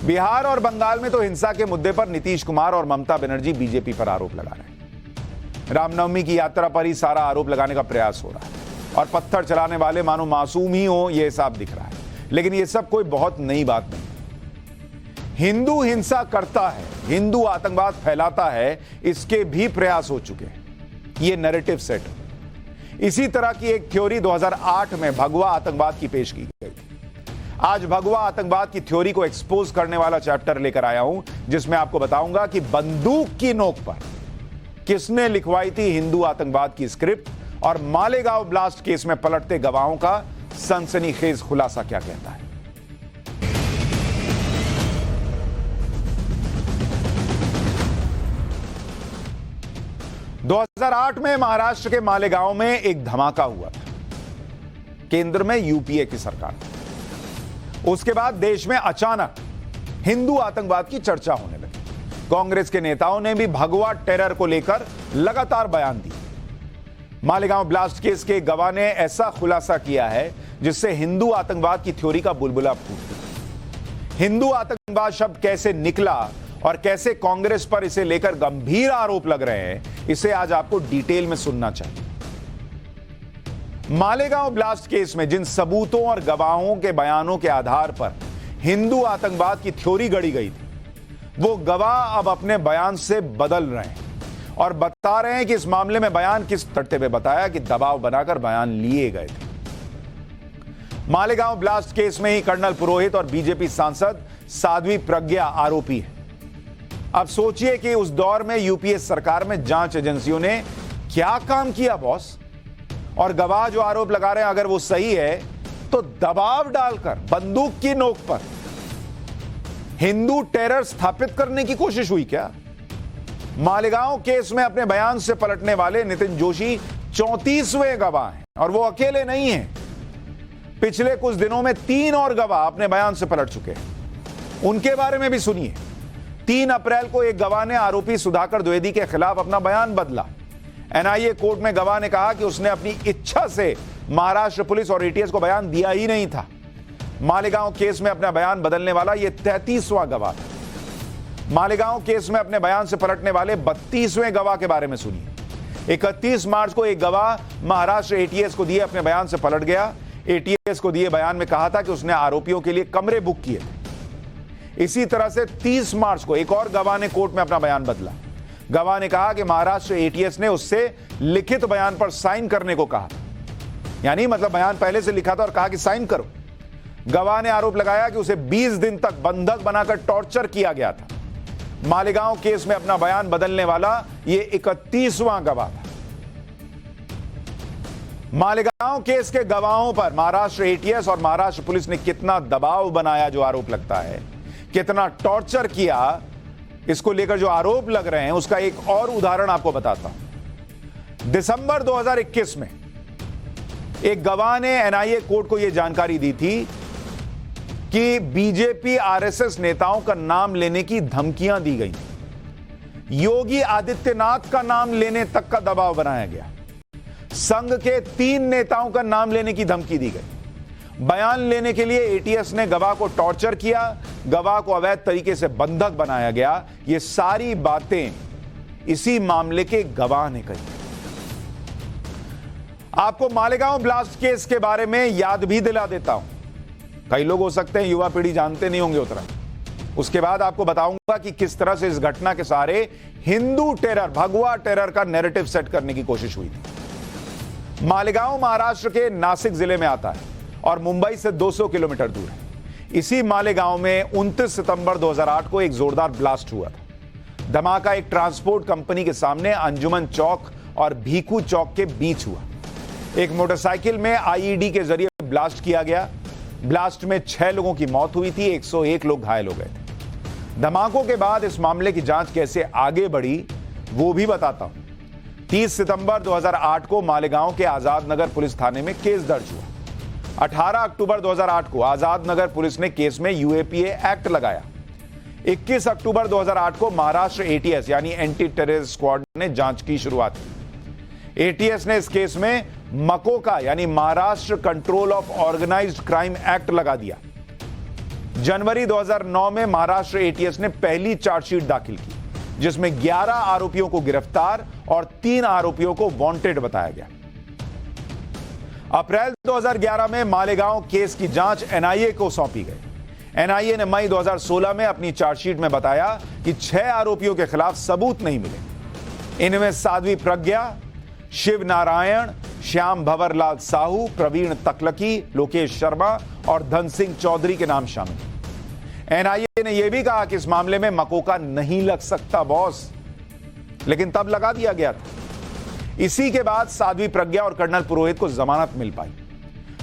बिहार और बंगाल में तो हिंसा के मुद्दे पर नीतीश कुमार और ममता बनर्जी बीजेपी पर आरोप लगा रहे हैं। रामनवमी की यात्रा पर ही सारा आरोप लगाने का प्रयास हो रहा है और पत्थर चलाने वाले मानो मासूम ही हो, यह साफ दिख रहा है। लेकिन यह सब कोई बहुत नई बात नहीं। हिंदू हिंसा करता है, हिंदू आतंकवाद फैलाता है, इसके भी प्रयास हो चुके हैं। ये नैरेटिव सेट। इसी तरह की एक थ्योरी 2008 में भगवा आतंकवाद की पेश की गई थी। आज भगवा आतंकवाद की थ्योरी को एक्सपोज करने वाला चैप्टर लेकर आया हूं, जिसमें आपको बताऊंगा कि बंदूक की नोक पर किसने लिखवाई थी हिंदू आतंकवाद की स्क्रिप्ट, और मालेगांव ब्लास्ट केस में पलटते गवाहों का सनसनीखेज खुलासा क्या कहता है। दो 2008 में महाराष्ट्र के मालेगांव में एक धमाका हुआ था। केंद्र में यूपीए की सरकार। उसके बाद देश में अचानक हिंदू आतंकवाद की चर्चा होने लगी। कांग्रेस के नेताओं ने भी भगवा टेरर को लेकर लगातार बयान दिए। मालेगांव ब्लास्ट केस के गवाह ने ऐसा खुलासा किया है जिससे हिंदू आतंकवाद की थ्योरी का बुलबुला फूट गया। हिंदू आतंकवाद शब्द कैसे निकला और कैसे कांग्रेस पर इसे लेकर गंभीर आरोप लग रहे हैं, इसे आज आपको डिटेल में सुनना चाहिए। मालेगांव ब्लास्ट केस में जिन सबूतों और गवाहों के बयानों के आधार पर हिंदू आतंकवाद की थ्योरी गढ़ी गई थी, वो गवाह अब अपने बयान से बदल रहे हैं और बता रहे हैं कि इस मामले में बयान किस तथ्य पे बताया कि दबाव बनाकर बयान लिए गए थे। मालेगांव ब्लास्ट केस में ही कर्नल पुरोहित और बीजेपी सांसद साध्वी प्रज्ञा आरोपी है। अब सोचिए कि उस दौर में यूपीए सरकार में जांच एजेंसियों ने क्या काम किया बॉस। और गवाह जो आरोप लगा रहे हैं, अगर वो सही है तो दबाव डालकर बंदूक की नोक पर हिंदू टेरर स्थापित करने की कोशिश हुई क्या? मालेगांव केस में अपने बयान से पलटने वाले नितिन जोशी 34वें गवाह हैं और वो अकेले नहीं हैं। पिछले कुछ दिनों में 3 और गवाह अपने बयान से पलट चुके हैं। उनके बारे में भी सुनिए। 3 अप्रैल को एक गवाह ने आरोपी सुधाकर द्विवेदी के खिलाफ अपना बयान बदला। एनआईए कोर्ट में गवाह ने कहा कि उसने अपनी इच्छा से महाराष्ट्र पुलिस और एटीएस को बयान दिया ही नहीं था। मालेगांव केस में अपना बयान बदलने वाला यह 33वां गवाह था। मालेगांव केस में अपने बयान से पलटने वाले 32वें गवाह के बारे में सुनिए। 31 मार्च को एक गवाह महाराष्ट्र एटीएस को दिए अपने बयान से पलट गया। एटीएस को दिए बयान में कहा था कि उसने आरोपियों के लिए कमरे बुक किए थे। इसी तरह से 30 मार्च को एक और गवाह ने कोर्ट में अपना बयान बदला। गवाह ने कहा कि महाराष्ट्र एटीएस ने उससे लिखित बयान पर साइन करने को कहा, यानी मतलब बयान पहले से लिखा था और कहा कि साइन करो। गवाह ने आरोप लगाया कि उसे 20 दिन तक बंधक बनाकर टॉर्चर किया गया था। मालेगांव केस में अपना बयान बदलने वाला यह 31वां गवाह था। मालेगांव केस के गवाहों पर महाराष्ट्र एटीएस और महाराष्ट्र पुलिस ने कितना दबाव बनाया, जो आरोप लगता है, कितना टॉर्चर किया, इसको लेकर जो आरोप लग रहे हैं, उसका एक और उदाहरण आपको बताता हूं। दिसंबर 2021 में एक गवाह ने एनआईए कोर्ट को यह जानकारी दी थी कि बीजेपी आरएसएस नेताओं का नाम लेने की धमकियां दी गई। योगी आदित्यनाथ का नाम लेने तक का दबाव बनाया गया। संघ के 3 नेताओं का नाम लेने की धमकी दी गई। बयान लेने के लिए एटीएस ने गवाह को टॉर्चर किया, गवाह को अवैध तरीके से बंधक बनाया गया। ये सारी बातें इसी मामले के गवाह ने कही। आपको मालेगांव ब्लास्ट केस के बारे में याद भी दिला देता हूं। कई लोग हो सकते हैं युवा पीढ़ी जानते नहीं होंगे उतना। उसके बाद आपको बताऊंगा कि किस तरह से इस घटना के सहारे हिंदू टेरर, भगवा टेरर का नैरेटिव सेट करने की कोशिश हुई थी। मालेगांव महाराष्ट्र के नासिक जिले में आता है और मुंबई से 200 किलोमीटर दूर है। इसी मालेगांव में 29 सितंबर 2008 को एक जोरदार ब्लास्ट हुआ था। धमाका एक ट्रांसपोर्ट कंपनी के सामने अंजुमन चौक और भीखू चौक के बीच हुआ। एक मोटरसाइकिल में आईईडी के जरिए ब्लास्ट किया गया। ब्लास्ट में 6 लोगों की मौत हुई थी, 101 लोग घायल हो गए थे। धमाकों के बाद इस मामले की जांच कैसे आगे बढ़ी वो भी बताता हूं। 30 सितंबर 2008 को मालेगांव के आजाद नगर पुलिस थाने में केस दर्ज हुआ। 18 अक्टूबर 2008 को आजाद नगर पुलिस ने केस में यूएपीए एक्ट लगाया। 21 अक्टूबर 2008 को महाराष्ट्र एटीएस यानी एंटी टेररिस्ट स्क्वाड ने जांच की शुरुआत की। एटीएस ने इस केस में मकोका यानी Maharashtra control of organised crime act लगा दिया। जनवरी 2009 में महाराष्ट्र एटीएस ने पहली चार्जशीट दाखिल की, जिसमें 11 आरोपियों को गिरफ्तार और 3 आरोपियों को वांटेड बताया गया। अप्रैल 2011 में मालेगांव केस की जांच एनआईए को सौंपी गई। एनआईए ने मई 2016 में अपनी चार्जशीट में बताया कि 6 आरोपियों के खिलाफ सबूत नहीं मिले। इनमें साध्वी प्रज्ञा, शिव नारायण, श्याम भंवरलाल साहू, प्रवीण तकलकी, लोकेश शर्मा और धन सिंह चौधरी के नाम शामिल। एनआईए ने यह भी कहा कि इस मामले में मकोका नहीं लग सकता बॉस, लेकिन तब लगा दिया गया था। इसी के बाद साध्वी प्रज्ञा और कर्नल पुरोहित को जमानत मिल पाई।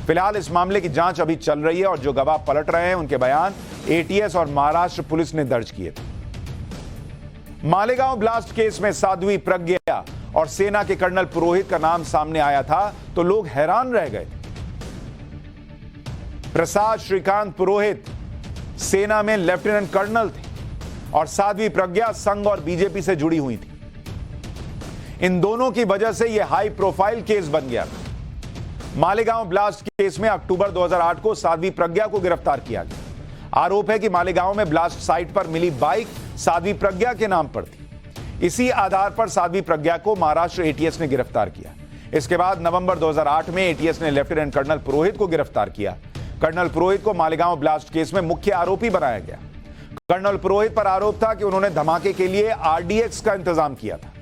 फिलहाल इस मामले की जांच अभी चल रही है और जो गवाह पलट रहे हैं उनके बयान एटीएस और महाराष्ट्र पुलिस ने दर्ज किए थे। मालेगांव ब्लास्ट केस में साध्वी प्रज्ञा और सेना के कर्नल पुरोहित का नाम सामने आया था तो लोग हैरान रह गए। प्रसाद श्रीकांत पुरोहित सेना में लेफ्टिनेंट कर्नल थे और साध्वी प्रज्ञा संघ और बीजेपी से जुड़ी हुई थी। इन दोनों की वजह से यह हाई प्रोफाइल केस बन गया था। मालेगांव ब्लास्ट केस में अक्टूबर 2008 को साध्वी प्रज्ञा को गिरफ्तार किया गया। आरोप है कि मालेगांव में ब्लास्ट साइट पर मिली बाइक साध्वी प्रज्ञा के नाम पर थी। इसी आधार पर साध्वी प्रज्ञा को महाराष्ट्र एटीएस ने गिरफ्तार किया। इसके बाद नवंबर 2008 में एटीएस ने लेफ्टिनेंट कर्नल पुरोहित को गिरफ्तार किया। कर्नल पुरोहित को मालेगांव ब्लास्ट केस में मुख्य आरोपी बनाया गया। कर्नल पुरोहित पर आरोप था कि उन्होंने धमाके के लिए आरडीएक्स का इंतजाम किया था।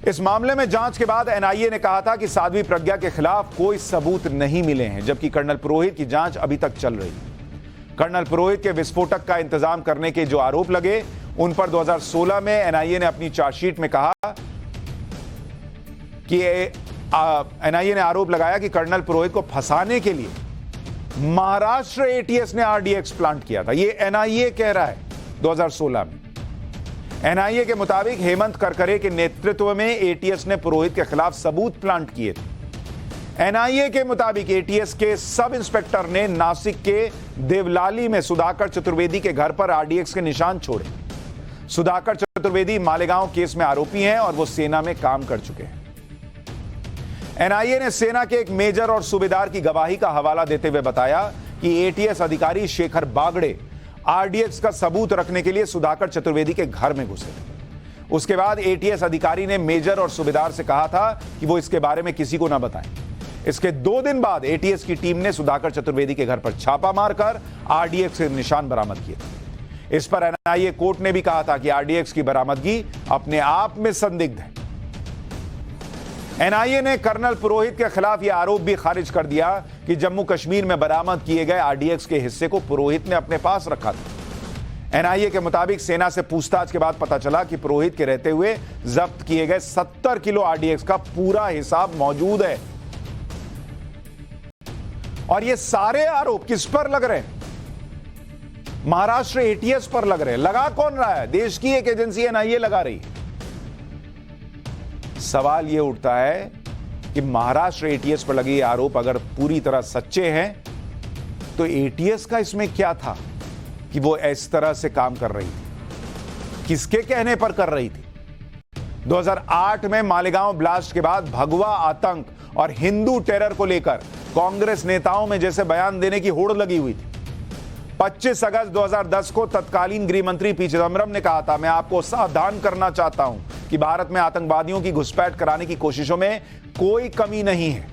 इस मामले में जांच के बाद एनआईए ने कहा था कि साध्वी प्रज्ञा के खिलाफ कोई सबूत नहीं मिले हैं, जबकि कर्नल पुरोहित की जांच अभी तक चल रही है। कर्नल पुरोहित के विस्फोटक का इंतजाम करने के जो आरोप लगे उन पर 2016 में एनआईए ने अपनी चार्जशीट में कहा कि एनआईए ने आरोप लगाया कि कर्नल पुरोहित को फंसाने के लिए महाराष्ट्र एटीएस ने आरडीएक्स प्लांट किया था। यह एनआईए कह रहा है 2016 में। एनआईए के मुताबिक हेमंत करकरे के नेतृत्व में एटीएस ने पुरोहित के खिलाफ सबूत प्लांट किए थे। एनआईए के मुताबिक एटीएस के सब इंस्पेक्टर ने नासिक के देवलाली में सुधाकर चतुर्वेदी के घर पर आरडीएक्स के निशान छोड़े। सुधाकर चतुर्वेदी मालेगांव केस में आरोपी हैं और वो सेना में काम कर चुके हैं। एनआईए ने सेना के एक मेजर और सूबेदार की गवाही का हवाला देते हुए बताया कि एटीएस अधिकारी शेखर बागड़े आरडीएक्स का सबूत रखने के लिए सुधाकर चतुर्वेदी के घर में घुसे थे। उसके बाद एटीएस अधिकारी ने मेजर और सूबेदार से कहा था कि वो इसके बारे में किसी को ना बताएं। इसके 2 दिन बाद एटीएस की टीम ने सुधाकर चतुर्वेदी के घर पर छापा मारकर आरडीएक्स के निशान बरामद किए थे। इस पर एनआईए कोर्ट ने भी कहा था कि आरडीएक्स की बरामदगी अपने आप में संदिग्ध है। एनआईए ने कर्नल पुरोहित के खिलाफ यह आरोप भी खारिज कर दिया कि जम्मू कश्मीर में बरामद किए गए आरडीएक्स के हिस्से को पुरोहित ने अपने पास रखा था। एनआईए के मुताबिक सेना से पूछताछ के बाद पता चला कि पुरोहित के रहते हुए जब्त किए गए 70 किलो आरडीएक्स का पूरा हिसाब मौजूद है। और ये सारे आरोप किस पर लग रहे हैं? महाराष्ट्र एटीएस पर लग रहे हैं। लगा कौन रहा है? देश की एक एजेंसी एनआईए लगा रही है। सवाल यह उठता है कि महाराष्ट्र एटीएस पर लगे आरोप अगर पूरी तरह सच्चे हैं तो एटीएस का इसमें क्या था कि वो इस तरह से काम कर रही थी? किसके कहने पर कर रही थी? 2008 में मालेगांव ब्लास्ट के बाद भगवा आतंक और हिंदू टेरर को लेकर कांग्रेस नेताओं में जैसे बयान देने की होड़ लगी हुई थी। 25 अगस्त 2010 को तत्कालीन गृह मंत्री पी चिदम्बरम ने कहा था, मैं आपको सावधान करना चाहता हूं कि भारत में आतंकवादियों की घुसपैठ कराने की कोशिशों में कोई कमी नहीं है।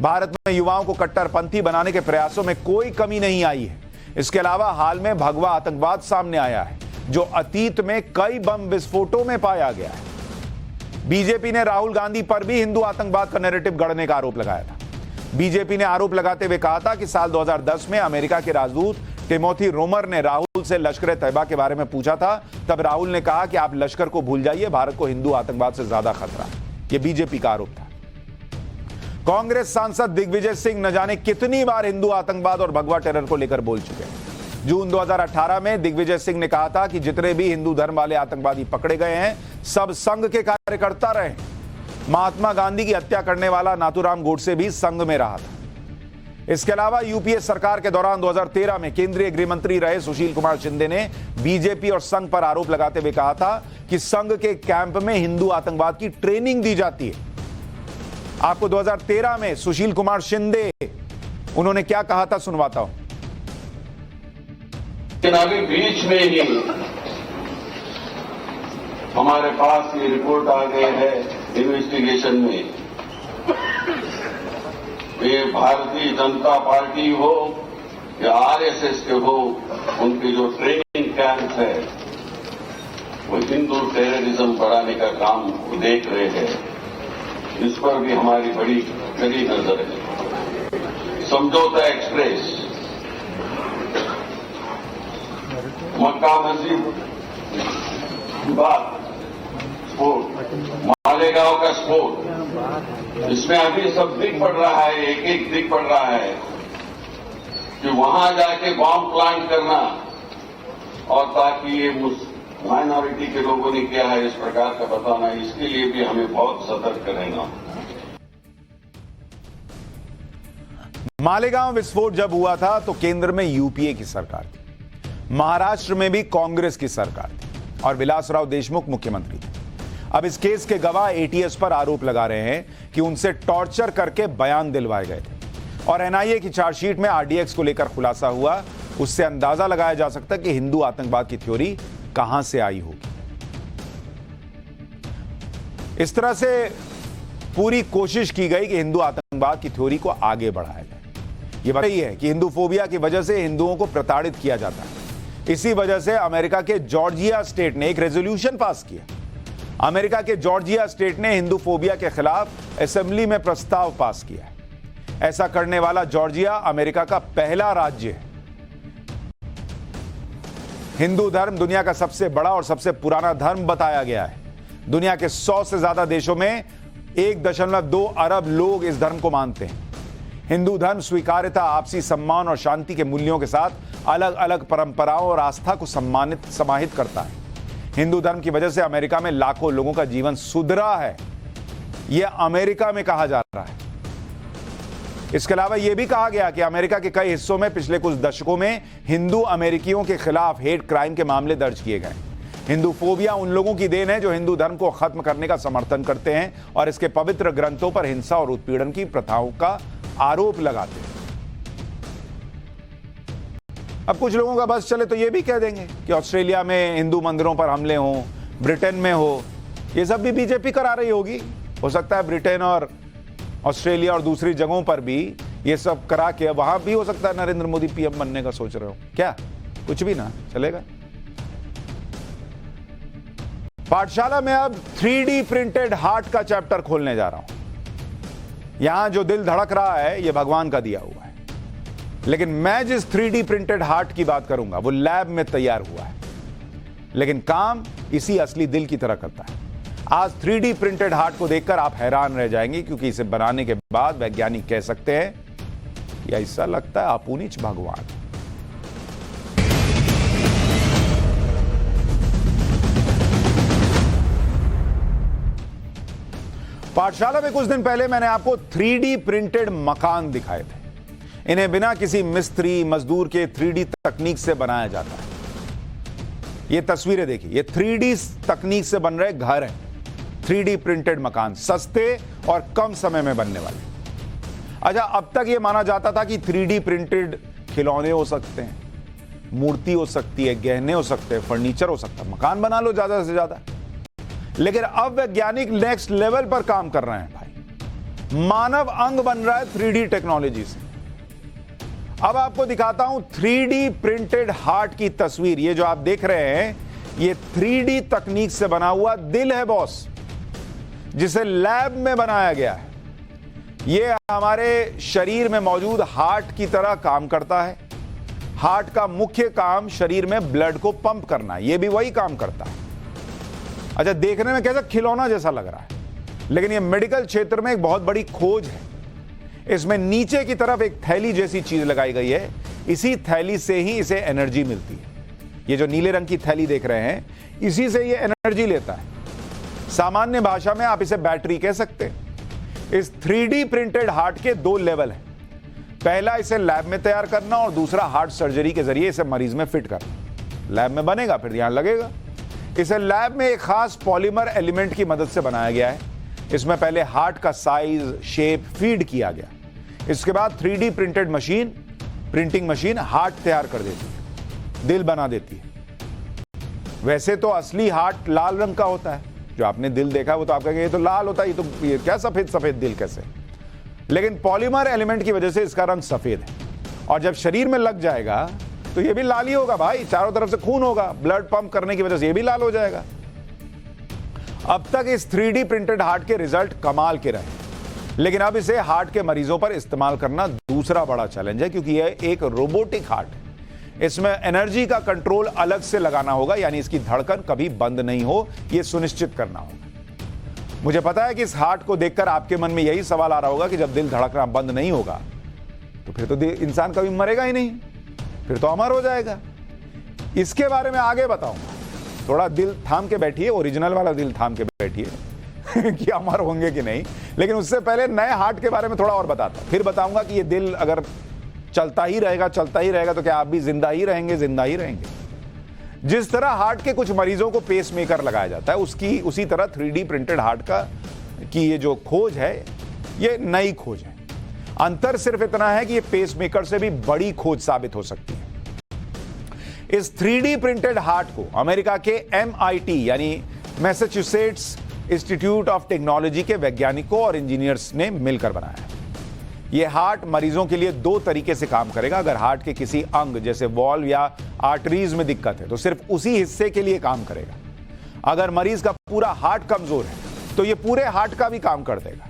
भारत में युवाओं को कट्टरपंथी बनाने के प्रयासों में कोई कमी नहीं आई है। इसके अलावा हाल में भगवा आतंकवाद सामने आया है जो अतीत में कई बम विस्फोटों में पाया गया है। बीजेपी ने राहुल गांधी पर भी हिंदू आतंकवाद का नैरेटिव गढ़ने का आरोप लगाया था। बीजेपी ने आरोप लगाते हुए कहा था कि साल 2010 में अमेरिका के राजदूत टिमोथी रोमर ने राहुल से लश्कर तैयबा के बारे में पूछा था। तब राहुल ने कहा कि आप लश्कर को भूल जाइए, भारत को हिंदू आतंकवाद से ज्यादा खतरा है। यह बीजेपी का आरोप था। कांग्रेस सांसद दिग्विजय सिंह न जाने कितनी बार हिंदू आतंकवाद और भगवा टेरर को लेकर बोल चुके हैं। जून 2018 में दिग्विजय सिंह ने कहा था कि जितने भी हिंदू धर्म वाले आतंकवादी पकड़े गए हैं सब संघ के कार्यकर्ता रहे। महात्मा गांधी की हत्या करने वाला नाथूराम गोडसे भी संघ में रहा था। इसके अलावा यूपीए सरकार के दौरान 2013 में केंद्रीय गृह मंत्री रहे सुशील कुमार शिंदे ने बीजेपी और संघ पर आरोप लगाते हुए कहा था कि संघ के कैंप में हिंदू आतंकवाद की ट्रेनिंग दी जाती है। आपको 2013 में सुशील कुमार शिंदे उन्होंने क्या कहा था सुनवाता हूं। अभी बीच में ही हमारे पास ये रिपोर्ट आ गई है इन्वेस्टिगेशन में, ये भारतीय जनता पार्टी हो या आरएसएस के हो, उनके जो ट्रेनिंग कैंप है वो हिंदू टेररिज्म बढ़ाने का काम देख रहे हैं। इस पर भी हमारी बड़ी कड़ी नजर है। समझौता एक्सप्रेस, मक्का मस्जिद बात, स्पोर्ट, मालेगांव का स्पोर्ट, इसमें अभी सब दिख पड़ रहा है, एक एक दिख पड़ रहा है कि वहां जाके बॉम्ब प्लांट करना और ताकि ये माइनॉरिटी के लोगों ने किया है इस प्रकार का बताना, इसके लिए भी हमें बहुत सतर्क रहना। मालेगांव विस्फोट जब हुआ था तो केंद्र में यूपीए की सरकार थी, महाराष्ट्र में भी कांग्रेस की सरकार थी और विलासराव देशमुख मुख्यमंत्री थे। अब इस केस के गवाह एटीएस पर आरोप लगा रहे हैं कि उनसे टॉर्चर करके बयान दिलवाए गए थे और एनआईए की चार्जशीट में आरडीएक्स को लेकर खुलासा हुआ। उससे अंदाजा लगाया जा सकता है कि हिंदू आतंकवाद की थ्योरी कहां से आई होगी। इस तरह से पूरी कोशिश की गई कि हिंदू आतंकवाद की थ्योरी को आगे बढ़ाया जाए। यह वही है कि हिंदू फोबिया की वजह से हिंदुओं को प्रताड़ित किया जाता है। इसी वजह से अमेरिका के जॉर्जिया स्टेट ने एक रेजोल्यूशन पास किया। अमेरिका के जॉर्जिया स्टेट ने हिंदू फोबिया के खिलाफ असेंबली में प्रस्ताव पास किया है। ऐसा करने वाला जॉर्जिया अमेरिका का पहला राज्य है। हिंदू धर्म दुनिया का सबसे बड़ा और सबसे पुराना धर्म बताया गया है। दुनिया के 100 से ज्यादा देशों में 1.2 अरब लोग इस धर्म को मानते हैं। हिंदू धर्म स्वीकार्यता, आपसी सम्मान और शांति के मूल्यों के साथ अलग अलग परंपराओं और आस्था को समाहित करता है। हिंदू धर्म की वजह से अमेरिका में लाखों लोगों का जीवन सुधरा है, यह अमेरिका में कहा जा रहा है। इसके अलावा यह भी कहा गया कि अमेरिका के कई हिस्सों में पिछले कुछ दशकों में हिंदू अमेरिकियों के खिलाफ हेट क्राइम के मामले दर्ज किए गए। हिंदू फोबिया उन लोगों की देन है जो हिंदू धर्म को खत्म करने का समर्थन करते हैं और इसके पवित्र ग्रंथों पर हिंसा और उत्पीड़न की प्रथाओं का आरोप लगाते हैं। अब कुछ लोगों का बस चले तो यह भी कह देंगे कि ऑस्ट्रेलिया में हिंदू मंदिरों पर हमले हों, ब्रिटेन में हो, यह सब भी बीजेपी करा रही होगी। हो सकता है ब्रिटेन और ऑस्ट्रेलिया और दूसरी जगहों पर भी ये सब करा के वहां भी हो सकता है नरेंद्र मोदी पीएम बनने का सोच रहे हो। क्या कुछ भी ना चलेगा। पाठशाला में अब 3D प्रिंटेड हार्ट का चैप्टर खोलने जा रहा हूं। यहां जो दिल धड़क रहा है यह भगवान का दिया हुआ है, लेकिन मैं जिस 3D प्रिंटेड हार्ट की बात करूंगा वो लैब में तैयार हुआ है, लेकिन काम इसी असली दिल की तरह करता है। आज 3D प्रिंटेड हार्ट को देखकर आप हैरान रह जाएंगे, क्योंकि इसे बनाने के बाद वैज्ञानिक कह सकते हैं कि ऐसा लगता है आपुनिच भगवान। पाठशाला में कुछ दिन पहले मैंने आपको 3D प्रिंटेड मकान दिखाए थे। इन्हें बिना किसी मिस्त्री मजदूर के 3D तकनीक से बनाया जाता है। ये तस्वीरें देखिए, ये 3D तकनीक से बन रहे घर हैं। 3D प्रिंटेड मकान सस्ते और कम समय में बनने वाले। अच्छा, अब तक ये माना जाता था कि 3D प्रिंटेड खिलौने हो सकते हैं, मूर्ति हो सकती है, गहने हो सकते हैं, फर्नीचर हो सकता है, मकान बना लो ज्यादा से ज्यादा। लेकिन अब वैज्ञानिक नेक्स्ट लेवल पर काम कर रहे हैं भाई। मानव अंग बन रहा है 3D टेक्नोलॉजी से। अब आपको दिखाता हूं 3D प्रिंटेड हार्ट की तस्वीर। ये जो आप देख रहे हैं ये 3D तकनीक से बना हुआ दिल है बॉस, जिसे लैब में बनाया गया है। ये हमारे शरीर में मौजूद हार्ट की तरह काम करता है। हार्ट का मुख्य काम शरीर में ब्लड को पंप करना है, ये भी वही काम करता है। अच्छा, देखने में कैसा खिलौना जैसा लग रहा है, लेकिन ये मेडिकल क्षेत्र में एक बहुत बड़ी खोज है। इसमें नीचे की तरफ एक थैली जैसी चीज लगाई गई है, इसी थैली से ही इसे एनर्जी मिलती है। ये जो नीले रंग की थैली देख रहे हैं, इसी से ये एनर्जी लेता है। सामान्य भाषा में आप इसे बैटरी कह सकते हैं। इस 3D प्रिंटेड हार्ट के 2 लेवल हैं। पहला इसे लैब में तैयार करना और दूसरा हार्ट सर्जरी के जरिए इसे मरीज में फिट करना। लैब में बनेगा, फिर ध्यान लगेगा। इसे लैब में एक खास पॉलीमर एलिमेंट की मदद से बनाया गया है। इसमें पहले हार्ट का साइज, शेप फीड किया गया। इसके बाद 3D printed machine, printing machine heart तैयार कर देती है, दिल बना देती है। वैसे तो असली हार्ट लाल रंग का होता है, जो आपने दिल देखा वो तो आप कहेंगे ये तो लाल होता है, ये क्या सफेद सफेद दिल कैसे? लेकिन पॉलीमर एलिमेंट की वजह से इसका रंग सफेद है, और जब शरीर में लग जाएगा तो ये भी लाल ही होगा भाई। चारों तरफ से खून होगा, ब्लड पंप करने की वजह से ये भी लाल हो जाएगा। अब तक इस 3D प्रिंटेड हार्ट के रिजल्ट कमाल के रहे, लेकिन अब इसे हार्ट के मरीजों पर इस्तेमाल करना दूसरा बड़ा चैलेंज है, क्योंकि यह एक रोबोटिक हार्ट है। इसमें एनर्जी का कंट्रोल अलग से लगाना होगा, यानी इसकी धड़कन कभी बंद नहीं हो, यह सुनिश्चित करना होगा। मुझे पता है कि इस हार्ट को देखकर आपके मन में यही सवाल आ रहा होगा कि जब दिल धड़कना बंद नहीं होगा तो फिर तो इंसान कभी मरेगा ही नहीं, फिर तो अमर हो जाएगा। इसके बारे में आगे बताऊंगा। थोड़ा दिल थाम के बैठिए, ओरिजिनल वाला दिल थाम के बैठिए कि अमर होंगे कि नहीं। लेकिन उससे पहले नए हार्ट के बारे में थोड़ा और बताता, फिर बताऊंगा कि ये दिल अगर चलता ही रहेगा तो क्या आप भी जिंदा ही रहेंगे। जिस तरह हार्ट के कुछ मरीजों को पेसमेकर लगाया जाता है, उसी तरह 3D प्रिंटेड हार्ट की ये जो खोज है, ये नई खोज है। अंतर सिर्फ इतना है कि ये पेसमेकर से भी बड़ी खोज साबित हो सकती है। इस 3D प्रिंटेड हार्ट को अमेरिका के MIT यानी मैसाचुसेट्स इंस्टीट्यूट ऑफ टेक्नोलॉजी के वैज्ञानिकों और इंजीनियर्स ने मिलकर बनाया है। यह हार्ट मरीजों के लिए 2 तरीके से काम करेगा। अगर हार्ट के किसी अंग जैसे वॉल्व या आर्टरीज में दिक्कत है तो सिर्फ उसी हिस्से के लिए काम करेगा। अगर मरीज का पूरा हार्ट कमजोर है तो यह पूरे हार्ट का भी काम कर देगा।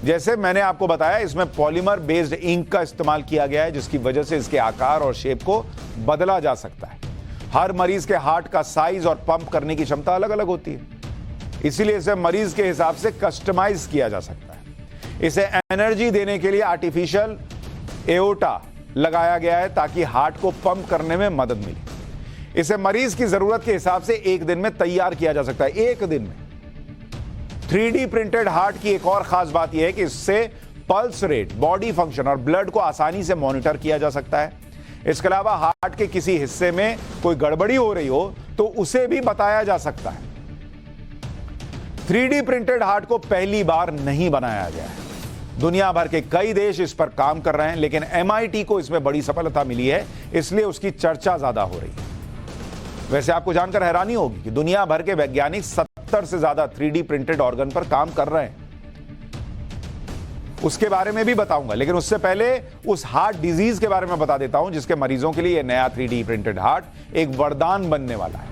जैसे मैंने आपको बताया, इसमें पॉलीमर बेस्ड इंक का इस्तेमाल किया गया है, जिसकी वजह से इसके आकार और शेप को बदला जा सकता है। हर मरीज के हार्ट का साइज और पंप करने की क्षमता अलग अलग होती है, इसीलिए इसे मरीज के हिसाब से कस्टमाइज किया जा सकता है। इसे एनर्जी देने के लिए आर्टिफिशियल एओर्टा लगाया गया है ताकि हार्ट को पंप करने में मदद मिले। इसे मरीज की जरूरत के हिसाब से 1 दिन में तैयार किया जा सकता है, 1 दिन में। 3D प्रिंटेड हार्ट की एक और खास बात यह है कि इससे पल्स रेट, बॉडी फंक्शन और ब्लड को आसानी से मॉनिटर किया जा सकता है। इसके अलावा हार्ट के किसी हिस्से में कोई गड़बड़ी हो रही हो तो उसे भी बताया जा सकता है। 3D प्रिंटेड हार्ट को पहली बार नहीं बनाया गया है। दुनिया भर के कई देश इस पर काम कर रहे हैं, लेकिन MIT को इसमें बड़ी सफलता मिली है, इसलिए उसकी चर्चा ज्यादा हो रही है। वैसे आपको जानकर हैरानी होगी कि दुनिया भर के वैज्ञानिक 70 से ज्यादा 3D प्रिंटेड ऑर्गन पर काम कर रहे हैं। उसके बारे में भी बताऊंगा, लेकिन उससे पहले उस हार्ट डिजीज के बारे में बता देता हूं जिसके मरीजों के लिए यह नया 3D प्रिंटेड हार्ट एक वरदान बनने वाला है।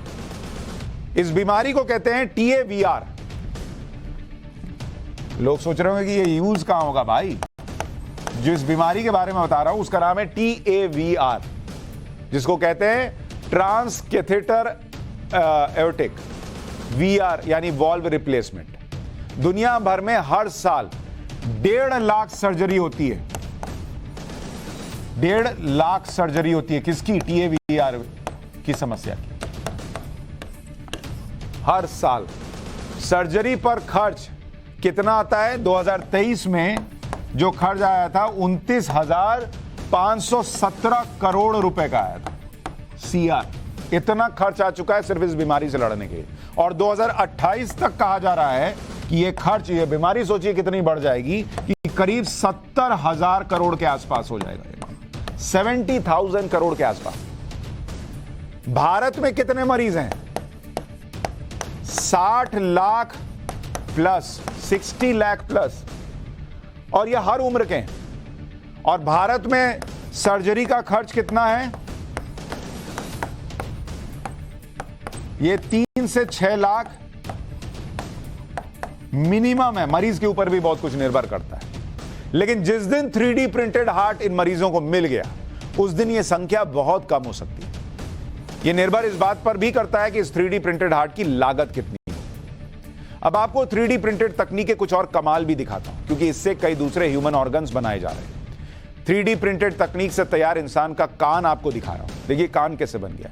इस बीमारी को कहते हैं TAVR। लोग सोच रहे होंगे कि ये यूज कहां होगा भाई। जो इस बीमारी के बारे में बता रहा हूं उसका नाम है TAVR, जिसको कहते हैं ट्रांस कैथेटर एओर्टिक VR यानी वॉल्व रिप्लेसमेंट। दुनिया भर में हर साल 1.5 लाख सर्जरी होती है। 1.5 लाख सर्जरी होती है किसकी? TAVR की समस्या की। हर साल सर्जरी पर खर्च कितना आता है? 2023 में जो खर्च आया था 29,517 करोड़ रुपए का आया था। CR इतना खर्च आ चुका है सिर्फ इस बीमारी से लड़ने के लिए, और 2028 तक कहा जा रहा है कि ये खर्च, ये बीमारी सोचिए कितनी बढ़ जाएगी कि करीब 70,000 करोड़ के आसपास हो जाएगा। 70,000 करोड़ के आसपास। भारत में कितने मरीज हैं? 60 लाख प्लस, 60 लाख प्लस, और ये हर उम्र के हैं। और भारत में सर्जरी का खर्च कितना है? ये 3 से 6 लाख मिनिमम है। मरीज के ऊपर भी बहुत कुछ निर्भर करता है। लेकिन जिस दिन 3D प्रिंटेड हार्ट इन मरीजों को मिल गया, उस दिन यह संख्या बहुत कम हो सकती है। यह निर्भर इस बात पर भी करता है कि इस 3D प्रिंटेड हार्ट की लागत कितनी है। अब आपको 3D प्रिंटेड तकनीक के कुछ और कमाल भी दिखाता हूं, क्योंकि इससे कई दूसरे ह्यूमन ऑर्गन्स बनाए जा रहे हैं। 3D प्रिंटेड तकनीक से तैयार इंसान का कान आपको दिखा रहा हूं। देखिए कान कैसे बन गया।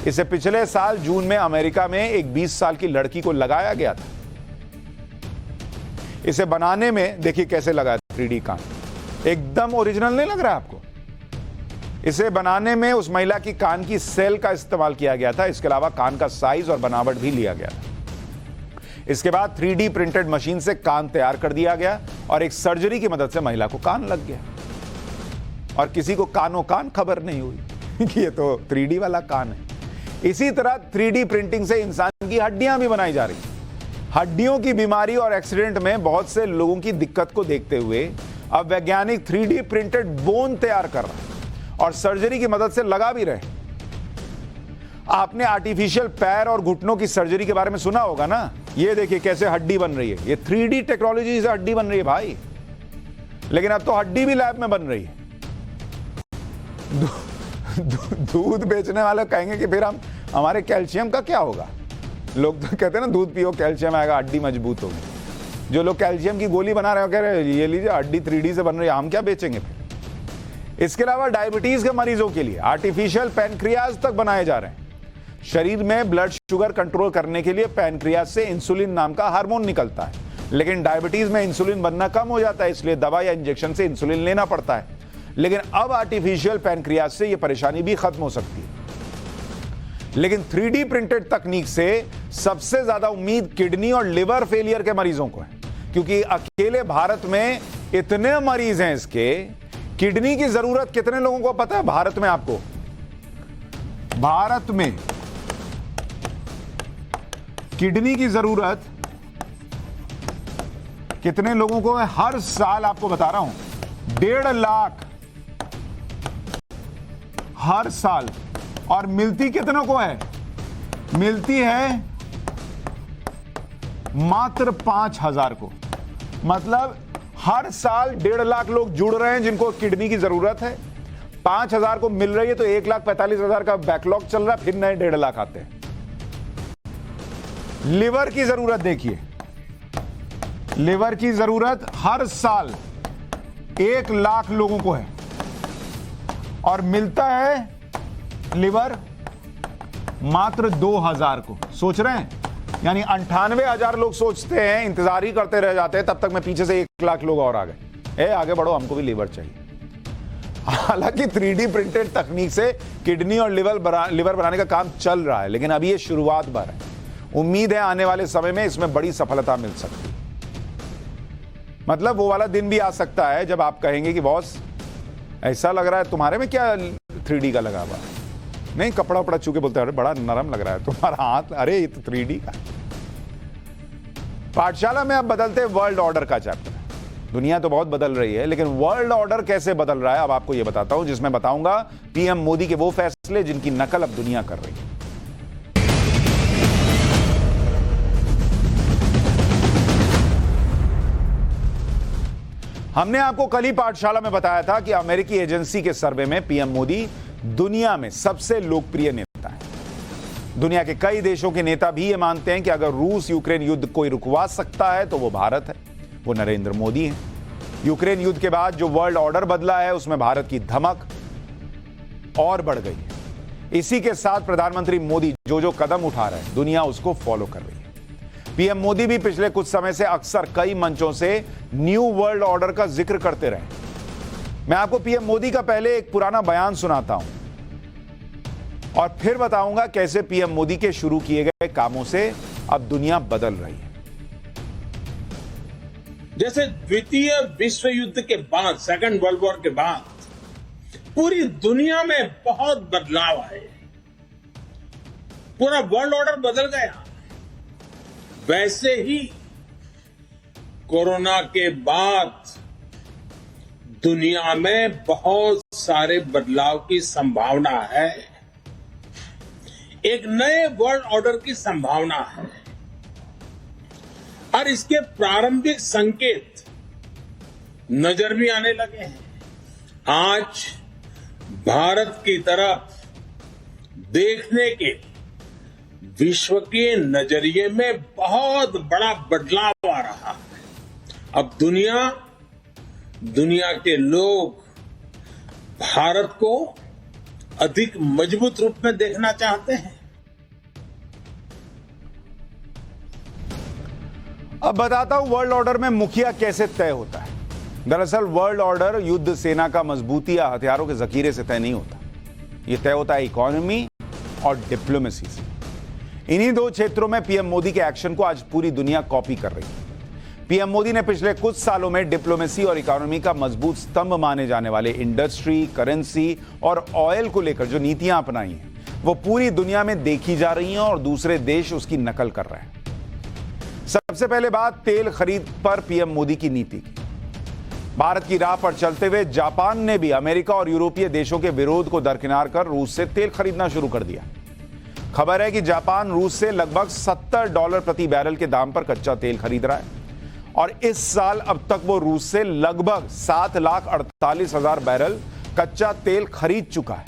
इसे पिछले साल जून में अमेरिका में एक 20 साल की लड़की को लगाया गया था। इसे बनाने में देखिए कैसे लगा 3D कान, एकदम ओरिजिनल नहीं लग रहा है आपको। इसे बनाने में उस महिला की कान की सेल का इस्तेमाल किया गया था। इसके अलावा कान का साइज और बनावट भी लिया गया था। इसके बाद 3D प्रिंटेड मशीन से कान तैयार कर दिया गया और एक सर्जरी की मदद से महिला को कान लग गया। और किसी को कानों कान खबर नहीं हुई कि ये तो 3D वाला कान है। इसी तरह 3D प्रिंटिंग से इंसान की हड्डियां भी बनाई जा रही हैं। हड्डियों की बीमारी और एक्सीडेंट में बहुत से लोगों की दिक्कत को देखते हुए अब वैज्ञानिक 3D प्रिंटेड बोन तैयार कर रहे हैं और सर्जरी की मदद से लगा भी रहे। आपने आर्टिफिशियल पैर और घुटनों की सर्जरी के बारे में सुना होगा ना। ये देखिए कैसे हड्डी बन रही है। ये 3D टेक्नोलॉजी से हड्डी बन रही है भाई। लेकिन अब तो हड्डी भी लैब में बन रही है। दूध बेचने वाले कहेंगे कि फिर हमारे कैल्शियम का क्या होगा। लोग तो कहते हैं ना दूध पियो कैल्शियम आएगा, हड्डी मजबूत होगी। जो लोग कैल्शियम की गोली बना रहे हो कह रहे हैं ये लीजिए हड्डी 3D से बन रही है, हम क्या बेचेंगे फिर। इसके अलावा डायबिटीज के मरीजों के लिए आर्टिफिशियल पैनक्रियाज तक बनाए जा रहे हैं। शरीर में ब्लड शुगर कंट्रोल करने के लिए पैनक्रियाज से इंसुलिन नाम का हार्मोन निकलता है, लेकिन डायबिटीज में इंसुलिन बनना कम हो जाता है, इसलिए दवा या इंजेक्शन से इंसुलिन लेना पड़ता है। लेकिन अब आर्टिफिशियल पैनक्रियाज से यह परेशानी भी खत्म हो सकती है। लेकिन 3D प्रिंटेड तकनीक से सबसे ज्यादा उम्मीद किडनी और लिवर फेलियर के मरीजों को है, क्योंकि अकेले भारत में इतने मरीज हैं इसके। किडनी की जरूरत कितने लोगों को पता है भारत में? आपको भारत में किडनी की जरूरत कितने लोगों को है? हर साल आपको बता रहा हूं 1.5 लाख हर साल। और मिलती कितनों को है? मिलती है मात्र 5,000 को। मतलब हर साल 1.5 लाख लोग जुड़ रहे हैं जिनको किडनी की जरूरत है। 5,000 को मिल रही है तो 1,45,000 का बैकलॉग चल रहा है, फिर नए 1.5 लाख आते हैं। लिवर की जरूरत देखिए, लिवर की जरूरत हर साल 1 लाख लोगों को है और मिलता है लिवर मात्र 2,000 को। सोच रहे हैं? यानी 98,000 लोग सोचते हैं, इंतजार ही करते रह जाते हैं, तब तक मैं पीछे से 1 लाख लोग और आ गए। आगे बढ़ो, हमको भी लिवर चाहिए। हालांकि 3D प्रिंटेड तकनीक से किडनी और लिवर बनाने का काम चल रहा है, लेकिन अभी ये शुरुआत भर है। उम्मीद है आने वाले समय में इसमें बड़ी सफलता मिल सकती है। मतलब वो वाला दिन भी आ सकता है जब आप कहेंगे कि बॉस ऐसा लग रहा है तुम्हारे में क्या 3D का लगा हुआ है। नहीं, कपड़ा उपड़ा छू के बोलते हैं बड़ा नरम लग रहा है तुम्हारा हाथ, अरे ये तो 3D का। पाठशाला में अब बदलते वर्ल्ड ऑर्डर का चैप्टर। दुनिया तो बहुत बदल रही है, लेकिन वर्ल्ड ऑर्डर कैसे बदल रहा है अब आपको ये बताता हूं, जिसमें बताऊंगा पीएम मोदी के वो फैसले जिनकी नकल अब दुनिया कर रही है। हमने आपको कल ही पाठशाला में बताया था कि अमेरिकी एजेंसी के सर्वे में पीएम मोदी दुनिया में सबसे लोकप्रिय नेता है। दुनिया के कई देशों के नेता भी ये मानते हैं कि अगर रूस यूक्रेन युद्ध कोई रुकवा सकता है तो वो भारत है, वो नरेंद्र मोदी है। यूक्रेन युद्ध के बाद जो वर्ल्ड ऑर्डर बदला है उसमें भारत की धमक और बढ़ गई है। इसी के साथ प्रधानमंत्री मोदी जो कदम उठा रहे हैं दुनिया उसको फॉलो कर रही है। पीएम मोदी भी पिछले कुछ समय से अक्सर कई मंचों से न्यू वर्ल्ड ऑर्डर का जिक्र करते रहे। मैं आपको पीएम मोदी का पहले एक पुराना बयान सुनाता हूं और फिर बताऊंगा कैसे पीएम मोदी के शुरू किए गए कामों से अब दुनिया बदल रही है। जैसे द्वितीय विश्व युद्ध के बाद, सेकंड वर्ल्ड वॉर के बाद पूरी दुनिया में बहुत बदलाव आए, पूरा वर्ल्ड ऑर्डर बदल गया, वैसे ही कोरोना के बाद दुनिया में बहुत सारे बदलाव की संभावना है। एक नए वर्ल्ड ऑर्डर की संभावना है और इसके प्रारंभिक संकेत नजर भी आने लगे हैं। आज भारत की तरफ देखने के विश्व के नजरिए में बहुत बड़ा बदलाव आ रहा है। अब दुनिया के लोग भारत को अधिक मजबूत रूप में देखना चाहते हैं। अब बताता हूं वर्ल्ड ऑर्डर में मुखिया कैसे तय होता है। दरअसल वर्ल्ड ऑर्डर युद्ध सेना का मजबूती या हथियारों के जखीरे से तय नहीं होता। यह तय होता है इकोनॉमी और डिप्लोमेसी से। इन्हीं दो क्षेत्रों में पीएम मोदी के एक्शन को आज पूरी दुनिया कॉपी कर रही है। पीएम मोदी ने पिछले कुछ सालों में डिप्लोमेसी और इकोनॉमी का मजबूत स्तंभ माने जाने वाले इंडस्ट्री, करेंसी और ऑयल को लेकर जो नीतियां अपनाई हैं वो पूरी दुनिया में देखी जा रही हैं और दूसरे देश उसकी नकल कर रहे हैं। सबसे पहले बात तेल खरीद पर पीएम मोदी की नीति की। भारत की राह पर चलते हुए जापान ने भी अमेरिका और यूरोपीय देशों के विरोध को दरकिनार कर रूस से तेल खरीदना शुरू कर दिया। खबर है कि जापान रूस से लगभग $70 प्रति बैरल के दाम पर कच्चा तेल खरीद रहा है और इस साल अब तक वो रूस से लगभग 7,48,000 बैरल कच्चा तेल खरीद चुका है।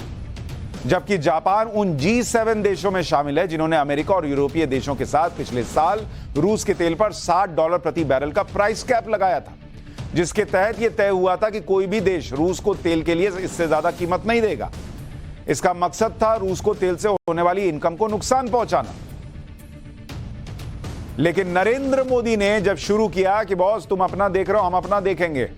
जबकि जापान उन G7 देशों में शामिल है जिन्होंने अमेरिका और यूरोपीय देशों के साथ पिछले साल रूस के तेल पर $60 प्रति बैरल का प्राइस कैप लगाया था, जिसके तहत यह तय हुआ था कि कोई भी देश रूस को तेल के लिए इससे ज्यादा कीमत नहीं देगा। इसका मकसद था रूस को तेल से होने वाली इनकम को नुकसान पहुंचाना। लेकिन नरेंद्र मोदी ने जब शुरू किया कि बॉस तुम अपना देख रहे हो, हम अपना देखेंगे,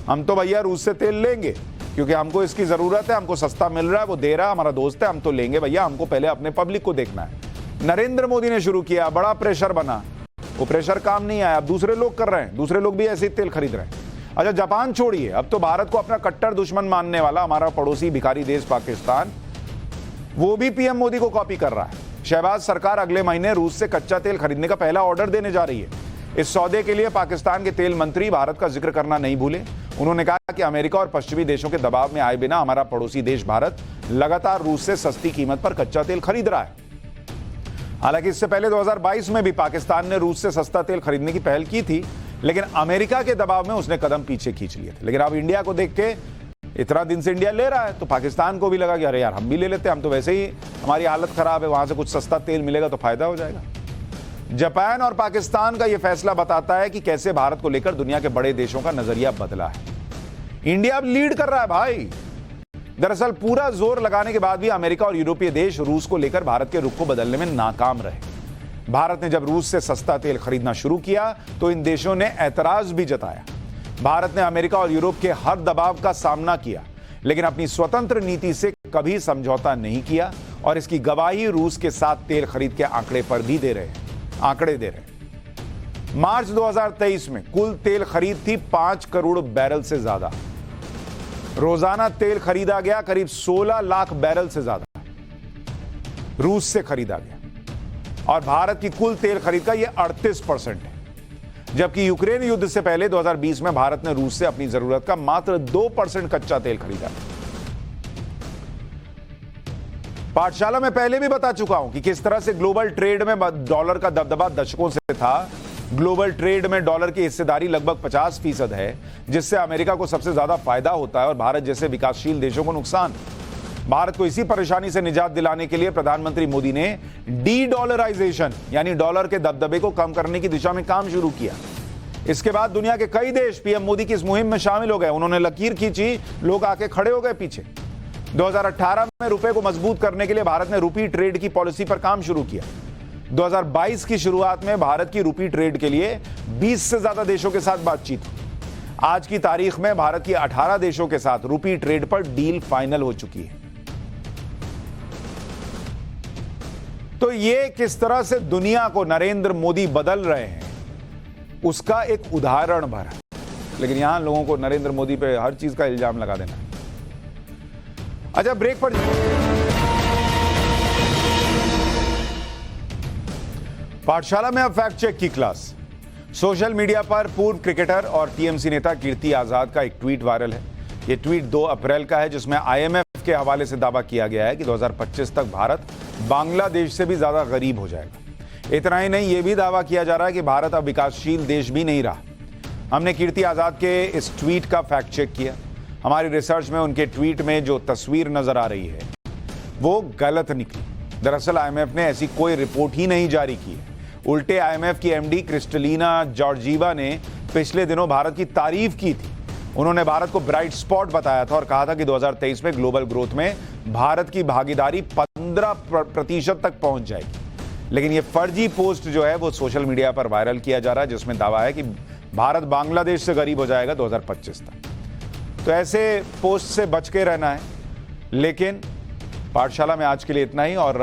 हम तो भैया रूस से तेल लेंगे क्योंकि हमको इसकी जरूरत है, हमको सस्ता मिल रहा है, वो दे रहा है, हमारा दोस्त है, हम तो लेंगे भैया, हमको पहले अपने पब्लिक को देखना है। नरेंद्र मोदी ने शुरू किया, बड़ा प्रेशर बना, वो प्रेशर काम नहीं आया, अब दूसरे लोग कर रहे हैं, दूसरे लोग भी ऐसे ही तेल खरीद रहे हैं। अच्छा जापान छोड़िए, अब तो भारत को अपना कट्टर दुश्मन मानने वाला हमारा पड़ोसी भिखारी देश पाकिस्तान, वो भी पीएम मोदी को कॉपी कर रहा है। शहबाज सरकार अगले महीने रूस से कच्चा तेल खरीदने का पहला ऑर्डर देने जा रही है। इस सौदे के लिए पाकिस्तान के तेल मंत्री भारत का जिक्र करना नहीं भूले। उन्होंने कहा कि अमेरिका और पश्चिमी देशों के दबाव में आए बिना हमारा पड़ोसी देश भारत लगातार रूस से सस्ती कीमत पर कच्चा तेल खरीद रहा है। हालांकि इससे पहले 2022 में भी पाकिस्तान ने रूस से सस्ता तेल खरीदने की पहल की थी, लेकिन अमेरिका के दबाव में उसने कदम पीछे खींच लिए थे। लेकिन अब इंडिया को देख के, इतना दिन से इंडिया ले रहा है तो पाकिस्तान को भी लगा कि अरे यार हम भी ले लेते हैं, हम तो वैसे ही हमारी हालत खराब है, वहां से कुछ सस्ता तेल मिलेगा तो फायदा हो जाएगा। जापान और पाकिस्तान का यह फैसला बताता है कि कैसे भारत को लेकर दुनिया के बड़े देशों का नजरिया बदला है। इंडिया अब लीड कर रहा है भाई। दरअसल पूरा जोर लगाने के बाद भी अमेरिका और यूरोपीय देश रूस को लेकर भारत के रुख को बदलने में नाकाम रहे। भारत ने जब रूस से सस्ता तेल खरीदना शुरू किया तो इन देशों ने ऐतराज भी जताया। भारत ने अमेरिका और यूरोप के हर दबाव का सामना किया, लेकिन अपनी स्वतंत्र नीति से कभी समझौता नहीं किया और इसकी गवाही रूस के साथ तेल खरीद के आंकड़े दे रहे हैं। मार्च 2023 में कुल तेल खरीद थी 5 करोड़ बैरल से ज्यादा। रोजाना तेल खरीदा गया करीब 16 लाख बैरल से ज्यादा रूस से खरीदा गया और भारत की कुल तेल खरीद का यह 38% है। जबकि यूक्रेन युद्ध से पहले 2020 में भारत ने रूस से अपनी जरूरत का मात्र 2% कच्चा तेल खरीदा। पाठशाला में पहले भी बता चुका हूं कि किस तरह से ग्लोबल ट्रेड में डॉलर का दबदबा दशकों से था। ग्लोबल ट्रेड में डॉलर की हिस्सेदारी लगभग 50% है, जिससे अमेरिका को सबसे ज्यादा फायदा होता है और भारत जैसे विकासशील देशों को नुकसान। भारत को इसी परेशानी से निजात दिलाने के लिए प्रधानमंत्री मोदी ने डी-डॉलराइजेशन यानी डॉलर के दबदबे को कम करने की दिशा में काम शुरू किया। इसके बाद दुनिया के कई देश पीएम मोदी की इस मुहिम में शामिल हो गए। उन्होंने लकीर खींची, लोग आके खड़े हो गए पीछे। 2018 में रुपए को मजबूत करने के लिए भारत ने रुपी ट्रेड की पॉलिसी पर काम शुरू किया। 2022 की शुरुआत में भारत की रुपी ट्रेड के लिए 20 से ज्यादा देशों के साथ बातचीत हुई। आज की तारीख में भारत की 18 देशों के साथ रुपी ट्रेड पर डील फाइनल हो चुकी है। तो ये किस तरह से दुनिया को नरेंद्र मोदी बदल रहे हैं उसका एक उदाहरण भर है। लेकिन यहां लोगों को नरेंद्र मोदी पे हर चीज का इल्जाम लगा देना। अच्छा ब्रेक पर पाठशाला में अब फैक्ट चेक की क्लास। सोशल मीडिया पर पूर्व क्रिकेटर और टीएमसी नेता कीर्ति आजाद का एक ट्वीट वायरल है। यह ट्वीट 2 अप्रैल का है, जिसमें आईएमएफ के हवाले से दावा किया गया है कि 2025 तक भारत बांग्लादेश से भी ज्यादा गरीब हो जाएगा। इतना ही नहीं, यह भी दावा किया जा रहा है कि भारत अब विकासशील देश भी नहीं रहा। हमने कीर्ति आजाद के इस ट्वीट का फैक्ट चेक किया। हमारी रिसर्च में उनके ट्वीट में जो तस्वीर नजर आ रही है वो गलत निकली। दरअसल आईएमएफ ने ऐसी कोई रिपोर्ट ही नहीं जारी की है। उल्टे आईएमएफ की एमडी क्रिस्टलिना जॉर्जीवा ने पिछले दिनों भारत की तारीफ की थी। उन्होंने भारत को ब्राइट स्पॉट बताया था और कहा था कि 2023 में ग्लोबल ग्रोथ में भारत की भागीदारी 15% तक पहुंच जाएगी। लेकिन ये फर्जी पोस्ट जो है वो सोशल मीडिया पर वायरल किया जा रहा है, जिसमें दावा है कि भारत बांग्लादेश से गरीब हो जाएगा 2025 तक। तो ऐसे पोस्ट से बच के रहना है। लेकिन पाठशाला में आज के लिए इतना ही और